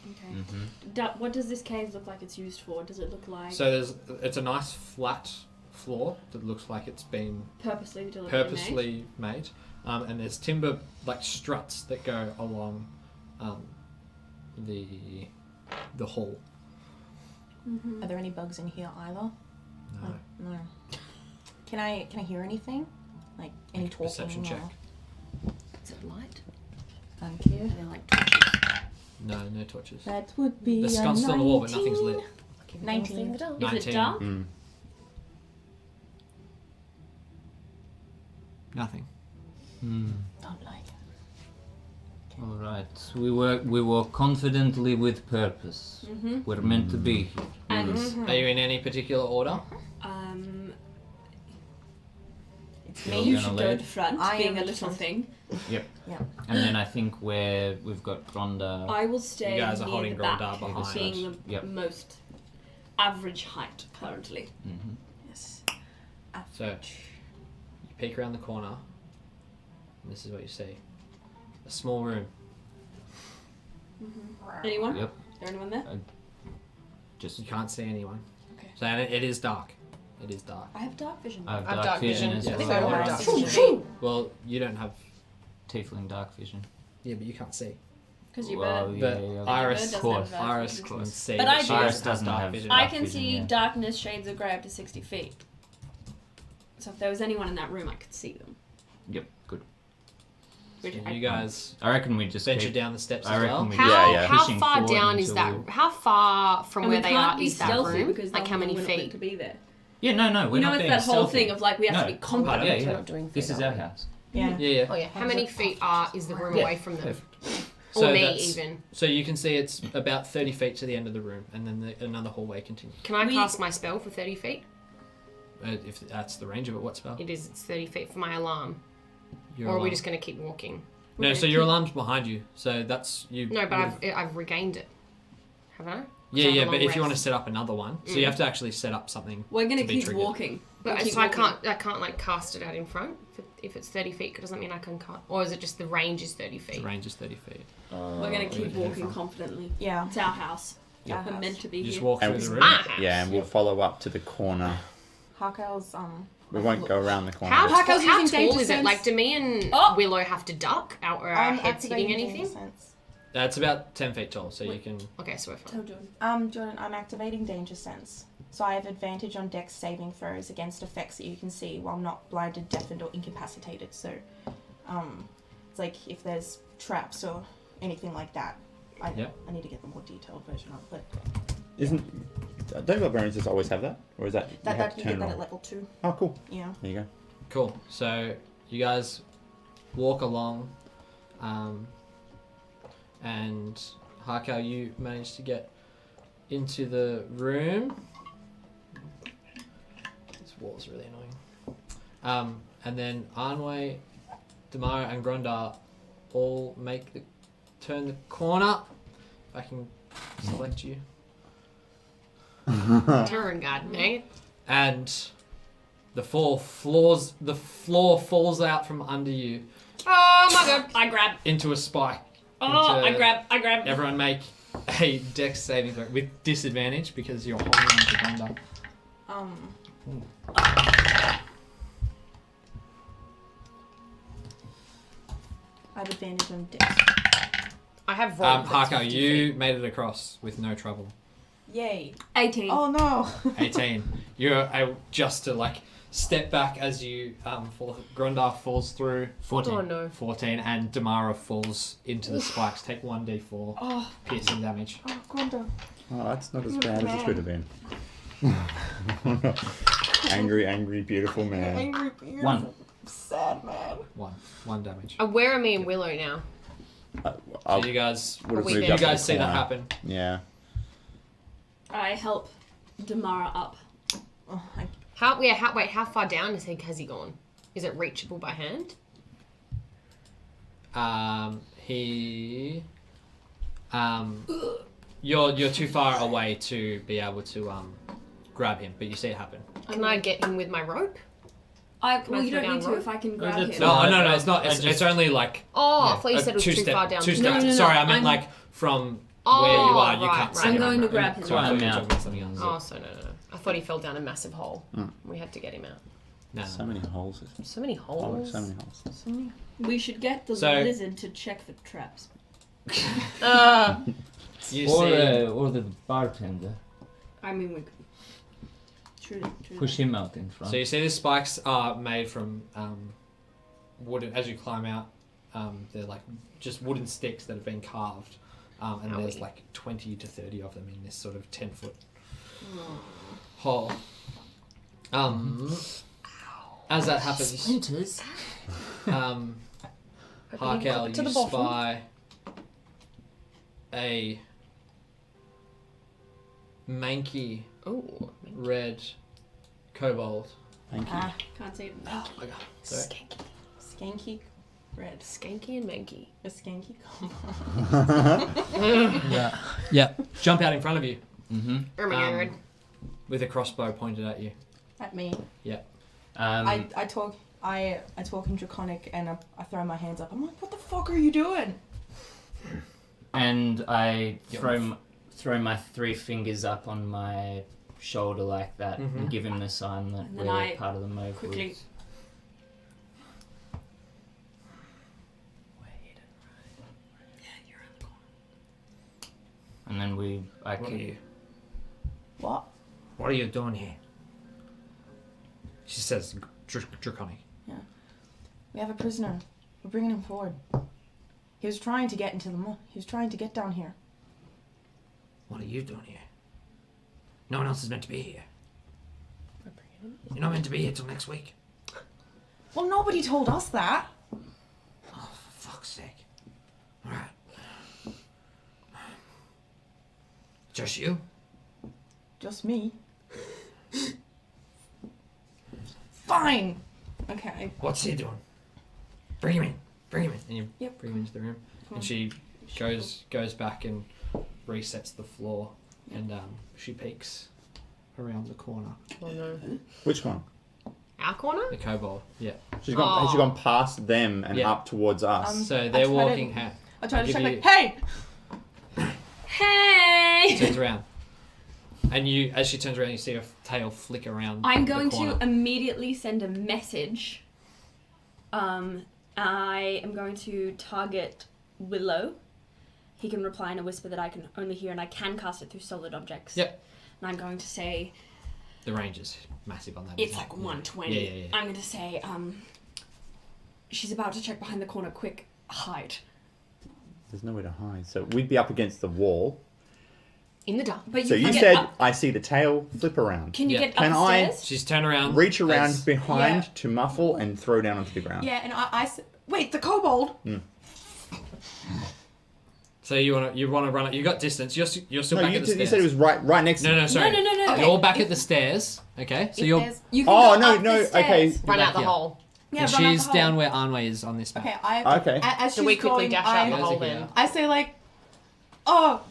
Okay. Mm-hmm. What does this cave look like it's used for? Does it look like So it's a nice flat floor that looks like it's been purposely deliberately made? purposely made, and there's timber like struts that go along the hall. Are there any bugs in here either? No. Oh, no. Can I hear anything? Like any Make a talking? perception check. Is it light? Thank you. They're like torches. No torches. That would be There's a sconces on the wall, but nothing's 19. lit. 19. Is it 19. dark? Mm. Nothing. Don't like it. All right. We work confidently with purpose. We're meant to be here. And Are you in any particular order? It's You're me. you gonna should go lead? to front, I being am a at the little front. thing. Yep. Yeah. And then I think where we've got Gronda. I will stay You guys are near holding the back, Grondar behind. being the Yep. most average height currently. Mhm. Yes. So you peek around the corner, and this is what you see: a small room. Anyone? Yep. Is there anyone there? Just You can't see anyone. Okay. So and it is dark. It is dark. I have dark vision. I have I've dark vision as vision. I think Yeah. I well. have Alright. dark vision. Well, you don't have. Tiefling dark vision. Yeah, but you can't see. Because you Well, bird. But yeah. Iris, Bird doesn't course. have dark Iris vision. can see. But but I she do. Iris doesn't dark have vision. I dark can vision, see yeah. darkness, shades of grey up to 60 feet. So if there was anyone in that room, I could see them. Yep. Good. Which So I- you guys I reckon we just venture keep. down the steps I as reckon well. we- How, Yeah. how Pushing far forward down is until that? How far from and where we they can't are be is that stealthy room? because Like how many we're not meant feet? to be there. Yeah. No. We're You know, not it's being that whole stealthy. thing of like we have No. to be confident. Yeah. We're Yeah. not doing This feet, is are our we? house. Yeah. Yeah. Oh yeah. How many feet is the room Yeah. away from them? Perfect. Or So me that's- even? So you can see it's about 30 feet to the end of the room, and then another hallway continues. Can I We- cast my spell for 30 feet? If that's the range of it, what spell? It is. It's 30 feet for my alarm. Your Or are we alarm. just going to keep walking? No, so your alarm's behind you. So that's you. No, but would've- I've regained it. Haven't I? Yeah, I have yeah, a but long if you want to rest. set up another one, so you have to actually set up something. We're gonna to be keep triggered. walking. But We'll keep so I walking. can't like cast it out in front. If it's 30 feet, doesn't mean I can cast. Or is it just the range is 30 feet? The range is 30 feet. We're gonna keep walking confidently. Yeah. It's our house. Yeah. We're meant to be You just here. walk through And- the room. Ah! Yeah, and we'll follow up to the corner. Harkel's We won't go around the corner. How, Parker's how using tall danger is it? sense. Like, do me and Oh! Willow have to duck out or our heads hitting activating anything? danger sense. It's about 10 feet tall, so you can. Okay, so we're fine. So Jordan. Jordan, I'm activating danger sense. So I have advantage on dex saving throws against effects that you can see while not blinded, deafened, or incapacitated. So, it's like if there's traps or anything like that. I need to get the more detailed version of it. But Don't barbarians just always have that, or is that you have that to you turn get that it at on? level 2. Oh, cool. Yeah. There you go. Cool. So you guys walk along, and Harkel, you manage to get into the room. This wall's really annoying. And then Arnway, Damara, and Grondar all turn the corner. If I can select you. Turn, God, mate. And the floor falls out from under you Oh my god. I grab. into a spike. Oh, Into- I grab. Everyone make a dex saving throw with disadvantage because you're holding on to Gundar. I have advantage on dex. I have rolled. that's Harko, 50 you feet. made it across with no trouble. Yay. 18. Oh no. 18. You're able just to like step back as you fall. Grondar falls through 14. Oh no. 14, and Damara falls into the spikes. Take 1d4 Oh, piercing damage. Gwenda. Oh, that's not as bad as it could have been. Angry, beautiful man. Angry, beautiful, One. sad man. One damage. Where are me and Willow now? So you guys, would have we moved there? up you to guys the see that corner. happen. Yeah. I help Damara up. Oh, How far down has he gone? Is it reachable by hand? You're too far away to be able to grab him, but you see it happen. Can I get him with my rope? Well, you throw don't down need to rope? if I can grab just- him. No, it's not. I It's just- only like Oh, I thought you said it was too far down. Two to steps. No, no, no, Sorry, I meant I'm- like from Oh, where you are. You right, can't right. see I'm him. going to grab him. So I thought you were I'm talking about something else. Oh, so no. I thought he fell down a massive hole. We had to get him out. No. So many holes. So many Oh, holes. so many holes. We should get the So- lizard to check for traps. You Or, see, or the bartender. I mean, we could. Truly. Push him out in front. so you see the spikes are made from wooden. As you climb out, they're like just wooden sticks that have been carved, and there's Owie. like 20 to 30 of them in this sort of 10-foot hole. As that happens, Splinters. Harkel, to you the bottom. spy a manky Ooh. red kobold. Thank you. Can't see it. Oh my god. Sorry. Skanky red. Skanky and manky. A skanky combo. Yeah. Jump out in front of you Mm-hmm. Oh my god. with a crossbow pointed at you. At me. Um, I talk in Draconic and I throw my hands up. I'm like, what the fuck are you doing? and I throw my 3 fingers up on my shoulder like that Mhm. and give him the sign that And then we're I part of the Mauve quickly- Woods. And then What? What are you doing here? She says draconic. We have a prisoner. We're bringing him forward. He was trying to get he was trying to get down here. What are you doing here? No one else is meant to be here. You're not meant to be here till next week. Well, nobody told us that. Oh, for fuck's sake. Alright. Just you? Just me. Fine. Okay. What's he doing? Bring him in. Bring him in. And you Yep. bring him into the room. Come And on. she goes back and resets the floor. And she peeks around the corner. Oh no. Which one? Our corner? The kobold. Yeah. Has she gone past them and Yeah. up towards us? So I they're tried walking. I tried to give check you- like, hey! Hey! Turns around. And you, as she turns around, you see her tail flick around. I'm the going corner. to immediately send a message. I am going to target Willow. He can reply in a whisper that I can only hear, and I can cast it through solid objects. Yep. And I'm going to say, The range is massive on that. it's isn't like it? 120. Yeah. I'm going to say, she's about to check behind the corner. Quick, hide. There's nowhere to hide. So we'd be up against the wall. In the dark. But So you can said, get up, I see the tail flip around. can you Yeah. get Can I- upstairs? She's turned around. Reach around as- behind Yeah. to muffle and throw down onto the ground. Yeah, and wait, the kobold? So you want to run it. You got distance. You're still No, back you, at the you stairs. said it was right next to No, me. sorry. No. You're back at the stairs. Okay. So If you're. there's- You can Oh, go no, up no, the stairs. okay. Run back out the here. hole. Yeah, And run out she's the down hole. where Anway is on this map. Okay, Okay. As So she's we quickly going, dash out the Guys hole are here. then. I say like, oh,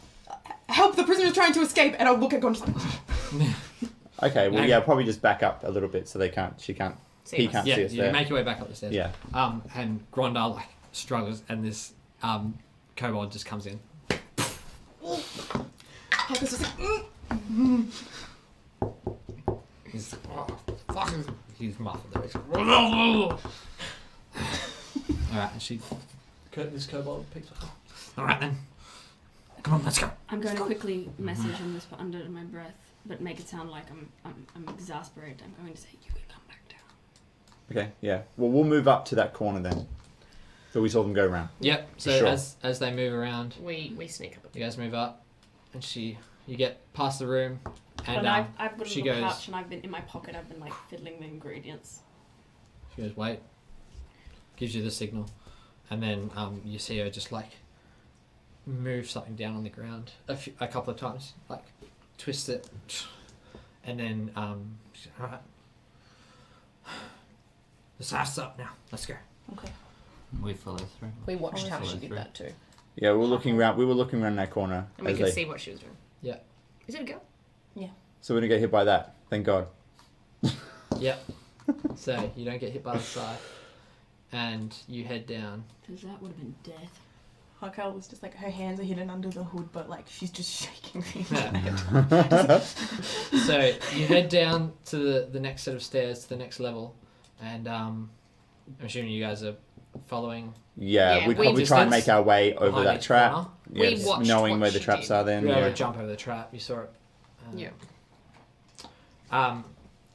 help! The prisoner's trying to escape, and I'll look at Gon. Okay, well, No. yeah, probably just back up a little bit so he can't See see us. us Yeah, you there. make your way back up the stairs. Yeah. And Grondar like struggles, and this kobold just comes in. Harker's just like, He's fuck. He's muffled. There. He's all right, and this kobold picks up. All right then. Come on, let's go. I'm going to quickly message and whisper under my breath, but make it sound like I'm exasperated. I'm going to say, you can come back down. Okay, yeah. Well, we'll move up to that corner then. So we saw them go around. Yep. So Sure. as they move around, We sneak up. you guys move up, and you get past the room, and But I've got a she little goes. pouch and I've been in my pocket. I've been like fiddling the ingredients. She goes, wait. Gives you the signal, and then you see her just like move something down on the ground a couple of times, like twist it, and then she's like, all right. The staff's up now. Let's go. okay. We follow through. We watched how Follow she did through. that too. Yeah, we were looking around. We were looking around that corner. And we as could they- see what she was doing. Yeah. Is it a girl? So we didn't get hit by that. Thank God. Yep. So you don't get hit by the side, and you head down. Because that would have been death. Harker was just like, her hands are hidden under the hood, but like she's just shaking. So you head down to the next set of stairs, to the next level, and I'm assuming you guys are following. Yeah, Yeah, we'd we- probably try and Distance make our way over behind that each trap. corner. We Yes, watched knowing what where the she traps did. are then. You were able Yeah. to jump over the trap. You saw it. Yeah.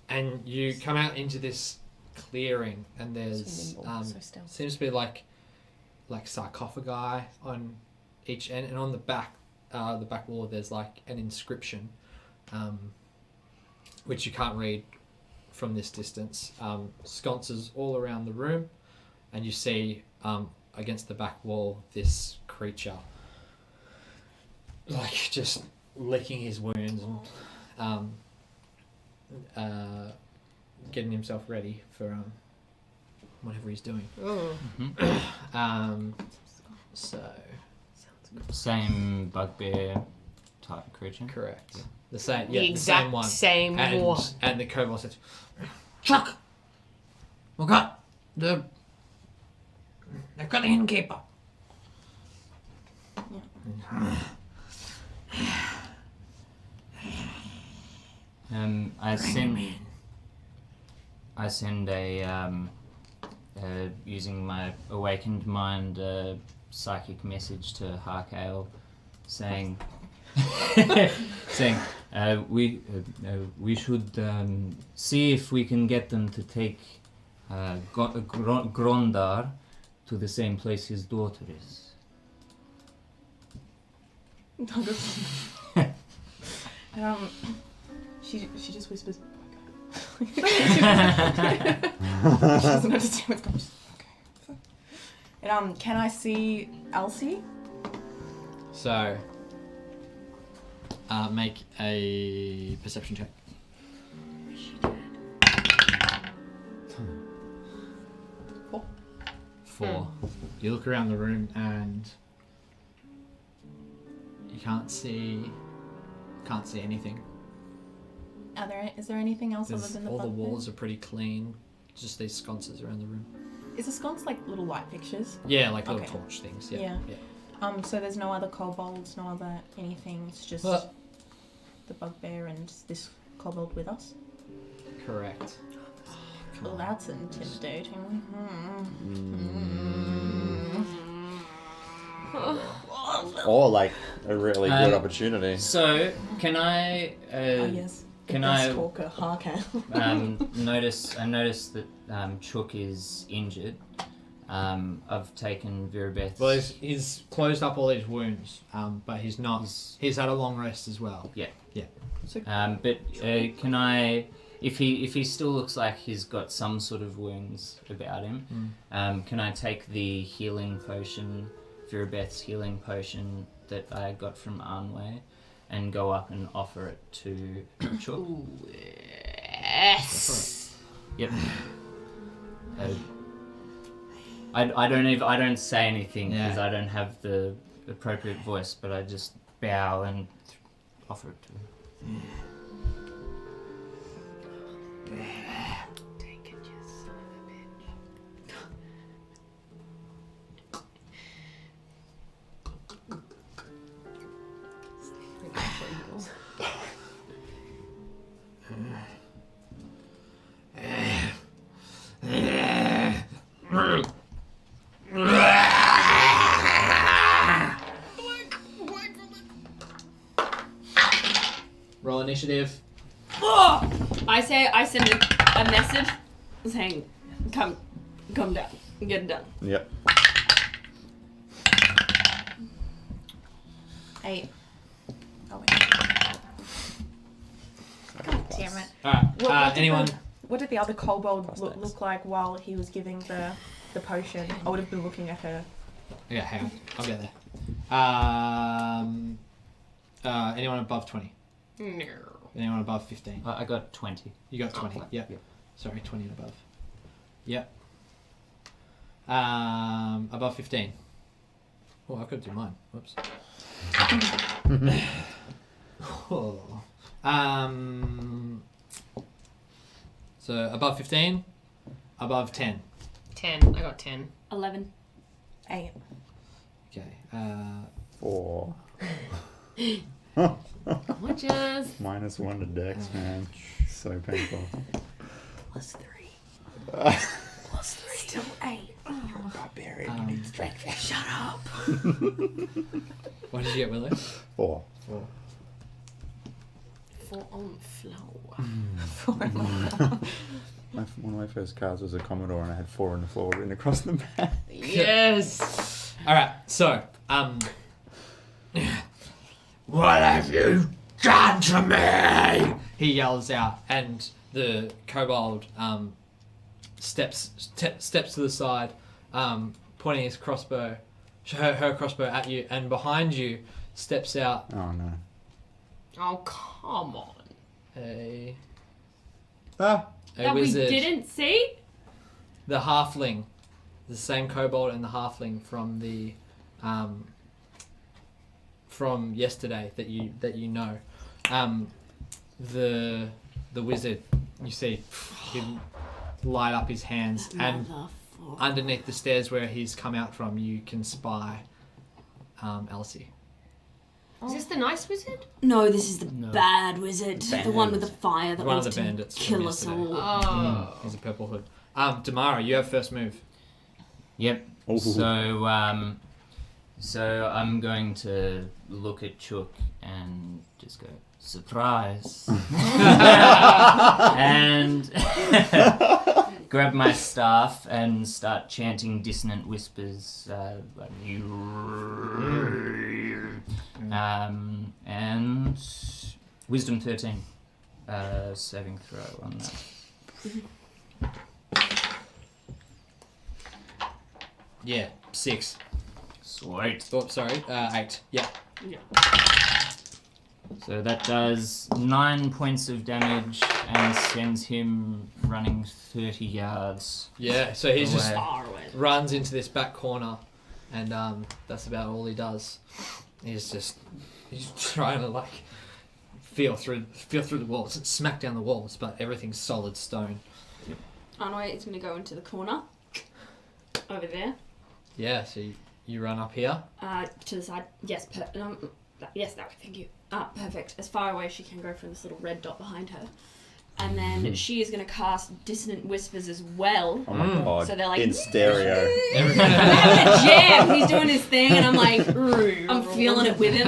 And you come out into this clearing, and there's So nimble, so stealthy. seems to be like sarcophagi on each end, and on the back wall there's like an inscription, which you can't read from this distance. Sconces all around the room, and you see against the back wall this creature, like just licking his wounds and getting himself ready for whatever he's doing. So Same bugbear type creature. correct. The same, The the exact same one. same one. And the kobold says, "Chuck, they've got the innkeeper." I send a using my awakened mind psychic message to Harkale, saying we should see if we can get them to take Grondar to the same place his daughter is. She just whispers. She doesn't understand what's going on. Okay. And can I see Elsie? So, make a perception check. Four. You look around the room and you can't see anything. Is there anything else other There's, than the all the bugbear? walls are pretty clean. Just these sconces around the room. Is the sconce like little light fixtures? Yeah, like little Okay. torch things. Yeah. So there's no other kobolds, no other anything. It's just Well- the bugbear and this kobold with us. Correct. Well, that's intimidating. Or like a really good opportunity. So, can I? Oh yes. The Can best I- talker, Harkan. I noticed that Chook is injured. I've taken Virabeth's... Well, he's closed up all his wounds, but he's not. He's had a long rest as well. but can I... If he still looks like he's got some sort of wounds about him, can I take the healing potion, Virabeth's healing potion that I got from Arnway, and go up and offer it to Chook? Yes. Yep. I don't say anything because I don't have the appropriate voice, but I just bow and offer it to him. Take it, you son of a bitch. Roll initiative. I send a message saying, come down, get it done. Yep. 8. Oh wait. God Damn it. Alright, anyone? What did the other kobold look like while he was giving the potion? I would have been looking at her. Yeah, hang on. I'll get there. Anyone above 20? No. Anyone above 15? I got 20. You got 20. Yep. Yep. Sorry, 20 and above. Yep. Above 15. Oh, I could do mine. Whoops. Oh. So above 15, above 10. 10. I got 10. 11. 8. Okay. 4. Gorgeous. -1 to Dex, man. So painful. +3. +3. Still 8. Barbarian, you need strength. Shut up. What did you get, Willow? 4. 4. 4 on floor. One of my first cards was a Commodore, and I had 4 on the floor written across the back. Yes. Alright, so, what have you done to me? He yells out, and the kobold steps to the side, pointing his crossbow, her crossbow at you, and behind you steps out Oh no. Oh, come on. a Ah. That wizard. we didn't see? The halfling, the same kobold and the halfling from the from yesterday that you know. The wizard, you see him light up his hands, and underneath the stairs where he's come out from, you can spy Elsie. Is this the nice wizard? No, this is the No. bad wizard. The one with the fire that One of wants the to bandits from kill us yesterday. all. Oh. He's a purple hood. Damara, you have first move. Yep. Ooh. So I'm going to look at Chook and just go, surprise. And grab my staff and start chanting dissonant whispers. Like, and Wisdom 13. Saving throw on that. Yeah, 6. Sweet. Oh, sorry, 8. Yeah. So that does 9 points of damage and sends him running 30 yards. Yeah, so he's just away. Far away. runs into this back corner, and that's about all he does. He's trying to like feel through the walls, smack down the walls, but everything's solid stone. Anway is going to go into the corner. Over there. Yeah, so you run up here. To the side. Yes, yes, that way, thank you. Perfect. As far away as she can go from this little red dot behind her. And then she is going to cast Dissonant Whispers as well. Oh my god. So they're like... in stereo. We're having a jam. He's doing his thing, and I'm like, I'm feeling it with him.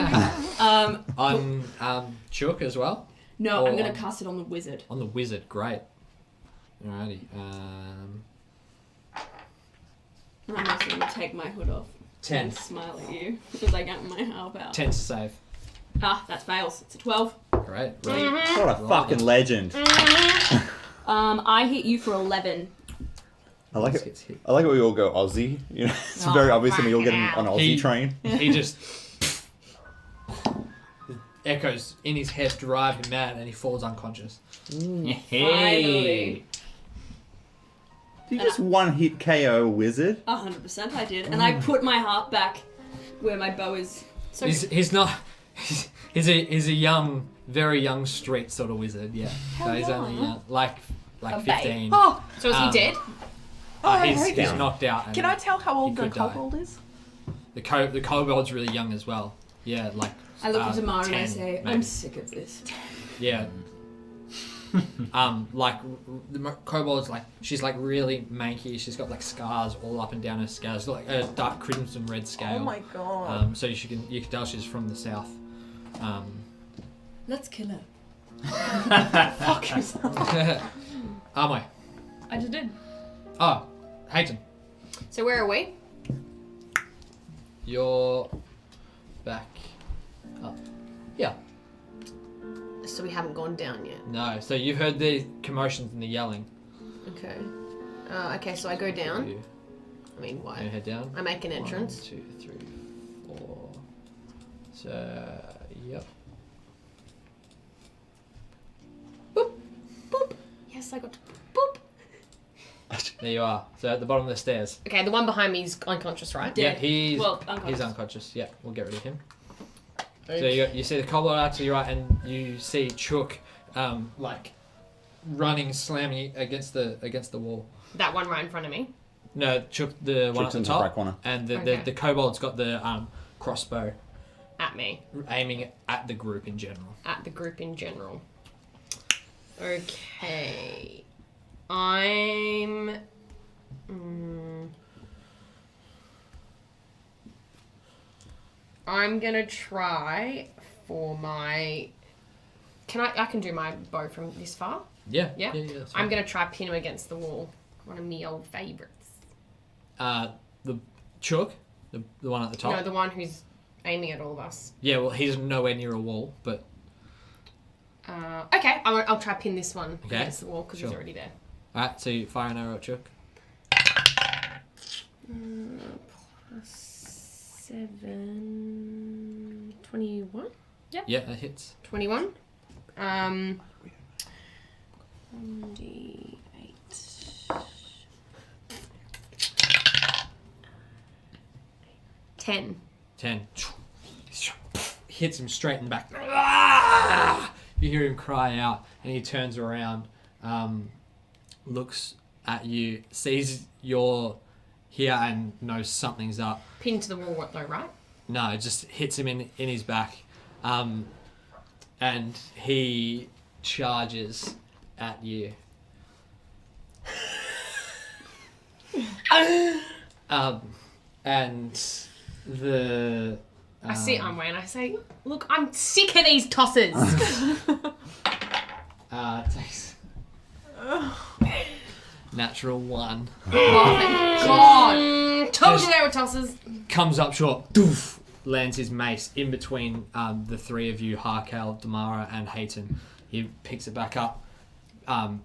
On Chook as well? No, Or I'm going on- to cast it on the wizard. On the wizard, great. Alrighty. And I'm also going to take my hood off 10. and smile at you as I get my help out. 10 to save. That fails. It's a 12. Great. What a fucking legend. I hit you for 11. I like This it. gets hit. I like it when we all go Aussie. You know, it's very obvious when we all get on an Aussie He- train. He just echoes in his head drive him mad, and he falls unconscious. Hey. Did you just one hit KO a wizard? 100% I did. And I put my heart back where my bow is. So He's not. He's a young, very young street sort of wizard. Yeah. So he's only young, like A 15. Oh, is he dead? He's down. knocked out. And can I tell how old he the could die. kobold is? The kobold's really young as well. Yeah, like. I look at Damara and I 10 say, maybe. I'm sick of this. Yeah. Like the kobold's like she's like really manky. She's got like scars all up and down her scales, like a dark crimson red scale. Oh my god. So you can tell she's from the south. Let's kill her. Fuck yourself. Amoy. I just did. Oh, Hayton. So where are we? You're back up. Yeah. So we haven't gone down yet. No. So you've heard the commotions and the yelling. Okay. Okay, so I go down. You I mean, why? head down. I make an entrance. 1, 2, 3, 4. So yep. Boop. Yes, I got to boop. There you are. So at the bottom of the stairs. Okay, the one behind me is unconscious, right? Yeah, Dead. he's Well, unconscious. he's unconscious. Yeah, we'll get rid of him. So you see the kobold out to your right, and you see Chook, like running, slamming against the wall. That one right in front of me. No, Chook, the one Chook's at in the the top, right corner. and the Okay. kobold's got the crossbow, At me. aiming at the group in general. At the group in general. Okay. I'm... I'm gonna try for my... I can do my bow from this far? Yeah, Yeah? that's I'm fine. gonna try pin him against the wall. One of me old favourites. The Chook, the one at the top. No, the one who's aiming at all of us. Yeah, well, he's nowhere near a wall, but Okay, I'll try pin this one Okay, against the wall because sure. he's already there. Alright, so you fire an arrow at Chook. +7... 21? Yeah, that hits. 21. 1d8. 10. 10. Hits him straight in the back. Ah! You hear him cry out, and he turns around, looks at you, sees you're here, and knows something's up. Pinned to the wall, though, right? No, it just hits him in his back, and he charges at you. And the I see Anway and I say, look, I'm sick of these tosses. takes natural 1. God. Told you they were tosses. Comes up short, doof, lands his mace in between the three of you, Harkel, Damara, and Hayton. He picks it back up,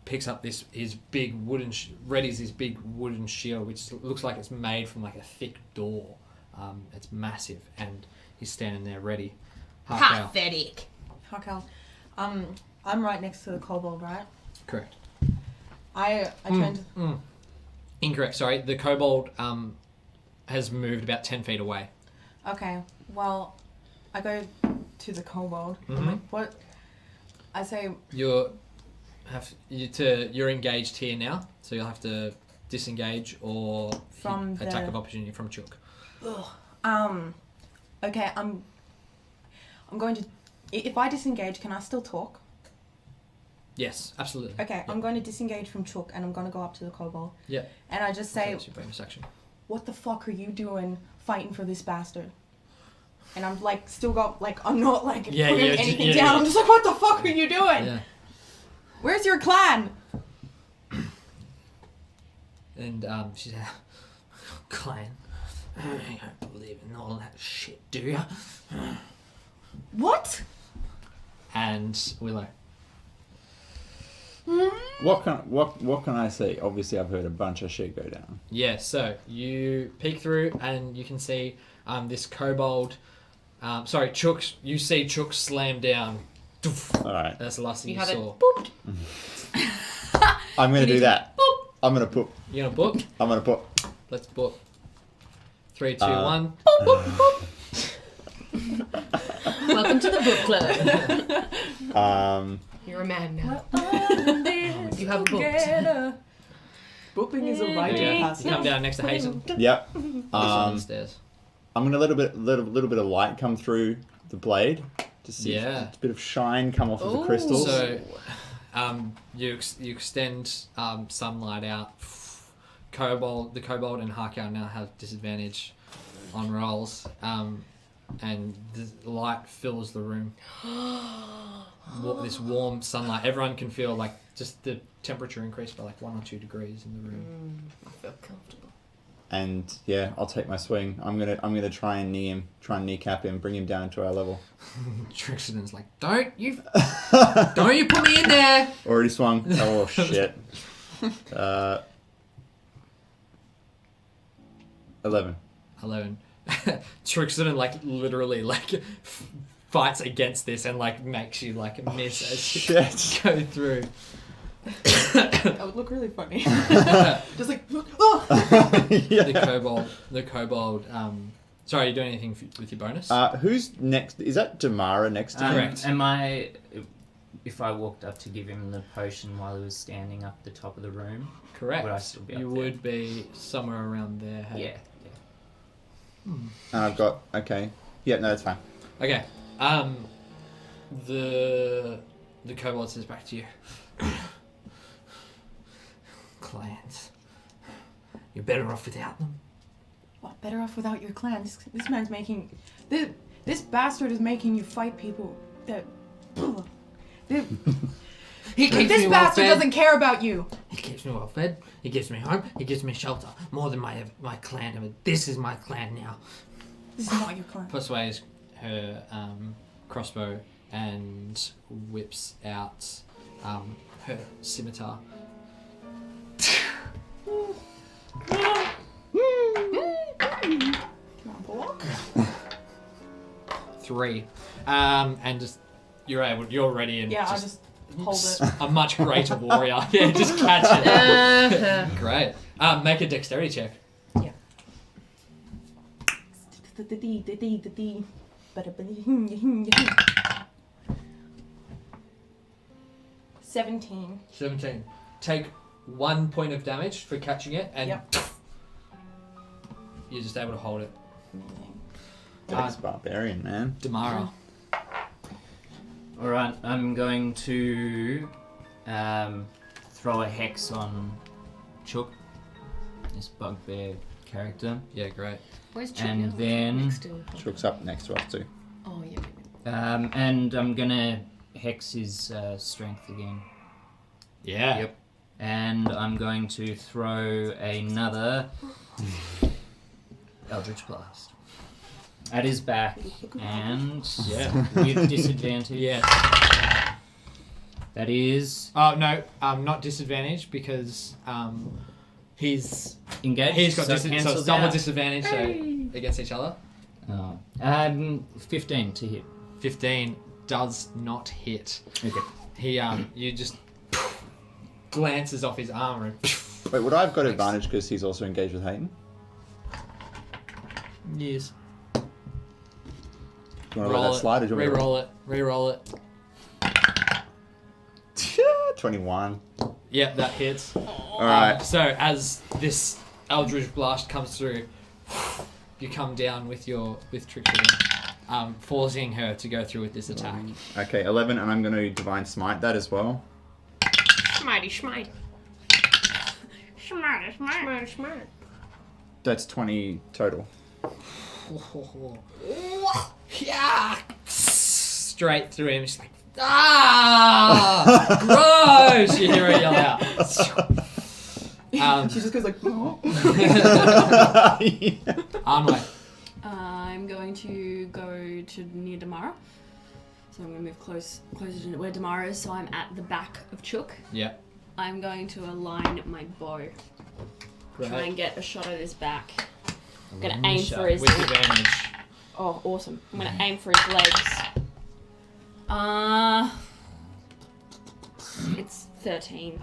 picks up his big wooden, readies his big wooden shield, which looks like it's made from like a thick door. It's massive, and he's standing there ready. Harkel. Pathetic. Harkel, I'm right next to the kobold, right? Correct. I turned. Incorrect. Sorry, the kobold has moved about 10 feet away. Okay, well, I go to the kobold. I'm like, what? I say, You're engaged here now, so you'll have to disengage or From attack the- of opportunity from Chook. okay, I'm going to. If I disengage, can I still talk? Yes, absolutely. Okay, I'm going to disengage from Chook and I'm going to go up to the kobold. Yeah. And I just say, That's your bonus action. what the fuck are you doing fighting for this bastard? And I'm like, still got, like, I'm not like putting anything down. yeah. I'm just like, what the fuck are you doing? Yeah. Where's your clan? And she's like, clan. I don't believe in all that shit, do you? What? And Willow. What can I see? Obviously, I've heard a bunch of shit go down. Yeah, so you peek through and you can see this kobold. Chook. You see Chook slam down. All right, That's the last thing you had saw. I'm gonna do that. I'm gonna put. You gonna book? I'm gonna put. Let's book. 3, 2, 1. Welcome to the book club. You're a man now. You have booked. Booping is a right You pass. come down next to Hazel. Yep. On the stairs. I'm gonna let a little bit of light come through the blade to see Yeah. a bit of shine come off of the crystals. So, you extend sunlight out. The kobold and Harkow now have disadvantage on rolls, and the light fills the room. This warm sunlight. Everyone can feel like just the temperature increased by like 1 or 2 degrees in the room. I feel comfortable. And yeah, I'll take my swing. I'm gonna try and knee him, try and kneecap him, bring him down to our level. Trixton's like, don't you put me in there. Already swung. Oh shit. 11. 11. Trixton like literally like fights against this and like makes you like miss as Shit. you go through. That would look really funny. Just like, oh! Yeah. The kobold. Sorry, are you doing anything with your bonus? Who's next? Is that Damara next to him? Correct. Am I... If I walked up to give him the potion while he was standing up the top of the room, Correct. would I still be up you there? would be somewhere around there. Hey? Yeah. And I've got... Okay. Yeah, no, that's fine. Okay. The kobold says back to you. Clans. You're better off without them. What, better off without your clan? This man's making... This bastard is making you fight people that... He keeps This me well bastard fed. doesn't care about you. He keeps me well fed. He gives me home. He gives me shelter. More than my clan ever. This is my clan now. This is not your clan. Persuades her crossbow and whips out her scimitar. Come on, Bullock. 3. And just you're ready and Yeah, I'll just hold it. a much greater warrior. Yeah, just catch it. Great. Make a dexterity check. Yeah. 17. 17. Take 1 point of damage for catching it, and Yep. you're just able to hold it. That's barbarian, man. Damara. Alright, I'm going to throw a hex on Chook, this bugbear character. Yeah, great. Where's Chook And now? then- Next to- Chook's up next to us too. Oh, yeah. And I'm gonna hex his strength again. Yeah. Yep. And I'm going to throw another Eldritch Blast at his back, and Yeah. with disadvantage. Yeah. That is Oh no, not disadvantage because he's engaged. got so it so cancels it's double out. disadvantage against each other. Oh. 15 to hit. 15 does not hit. Okay. He you just glances off his armor and Wait, would I have got advantage because he's also engaged with Hayden? yes. Do you want to let that slide or do you want me to Reroll it. Reroll it. 21. Yep, that hits. Alright. So as this Eldritch Blast comes through, you come down with Trixie, forcing her to go through with this attack. Okay, 11, and I'm going to Divine Smite that as well. Schmitey, schmite. Schmitey, schmite. Schmitey, That's 20 total. Yeah, straight through him. She's like, gross! You hear her yell out. She just goes like, oh. Armway. I'm going to go to near Damara. So I'm going to move closer to where Damara is, so I'm at the back of Chook. Yeah. I'm going to align my bow. Try and get a shot at his back. I'm going to aim for his... With advantage. Oh, awesome. I'm going to aim for his legs. It's 13.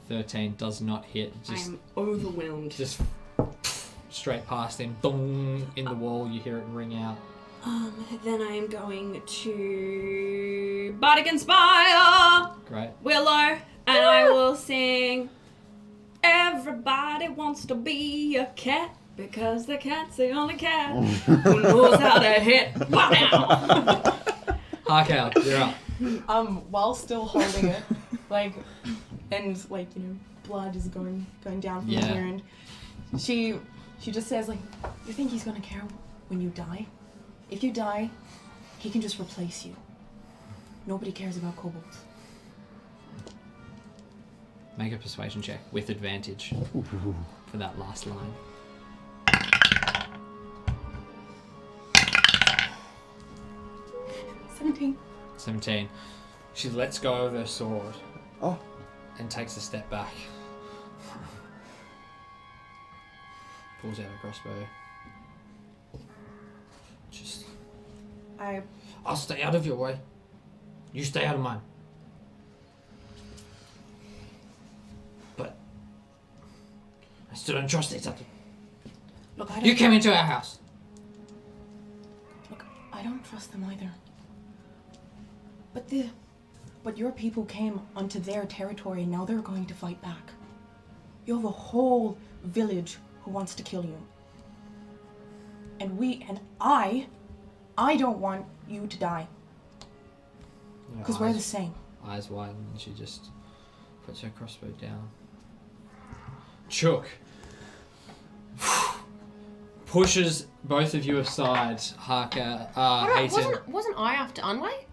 13 does not hit. Just I'm overwhelmed. just straight past him. Dong in the wall. You hear it ring out. Then I am going to Bardic Inspire Great. Willow, and I will sing Everybody Wants to Be a Cat because the cat's the only cat who knows how to hit. Wow. Harkow, you're up. While still holding it, like, and like, you know, blood is going down from Yeah. here, and she just says like, you think he's gonna care when you die? If you die, he can just replace you. Nobody cares about kobolds. Make a persuasion check with advantage for that last line. 17. She lets go of her sword. Oh. And takes a step back. Pulls out a crossbow. Just... I'll stay out of your way. You stay out of mine. But... I still don't trust each other. Look, I don't. You came into our house. Look, I don't trust them either. But your people came onto their territory and now they're going to fight back. You have a whole village who wants to kill you. And I don't want you to die. Because we're the same. Eyes widen and she just puts her crossbow down. Chook pushes both of you aside. Harker, Hayton. Wasn't I after Unway?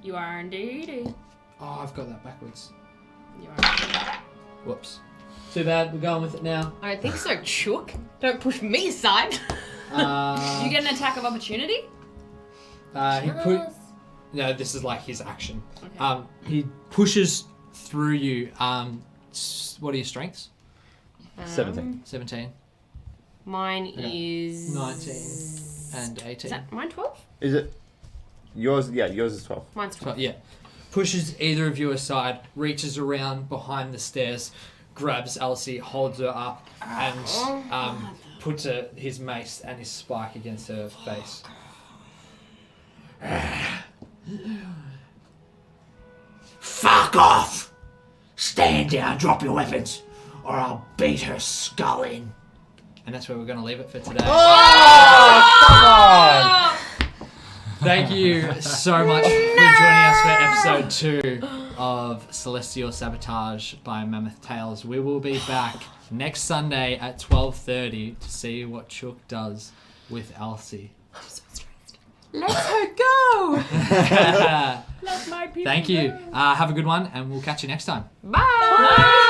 You are indeed. Oh, I've got that backwards. You are. Whoops. Too bad. We're going with it now. I don't think so, Chook. Don't push me aside. You get an attack of opportunity? No, this is like his action. Okay. He pushes through you. What are your strengths? 17. 17, Mine Okay. is 19, and 18. Is that mine 12? Is it yours? Yeah, yours is 12. Mine's 12. Yeah. Pushes either of you aside, reaches around behind the stairs, grabs Elsie, holds her up, and puts his mace and his spike against her face. Fuck off! Stand down, drop your weapons, or I'll beat her skull in. And that's where we're going to leave it for today. Oh, come on! Thank you so much for joining us for episode 2 of Celestial Sabotage by Mammoth Tales. We will be back next Sunday at 12:30 to see what Chook does with Elsie. Let her go! Let my people Thank you. go. Have a good one, and we'll catch you next time. Bye!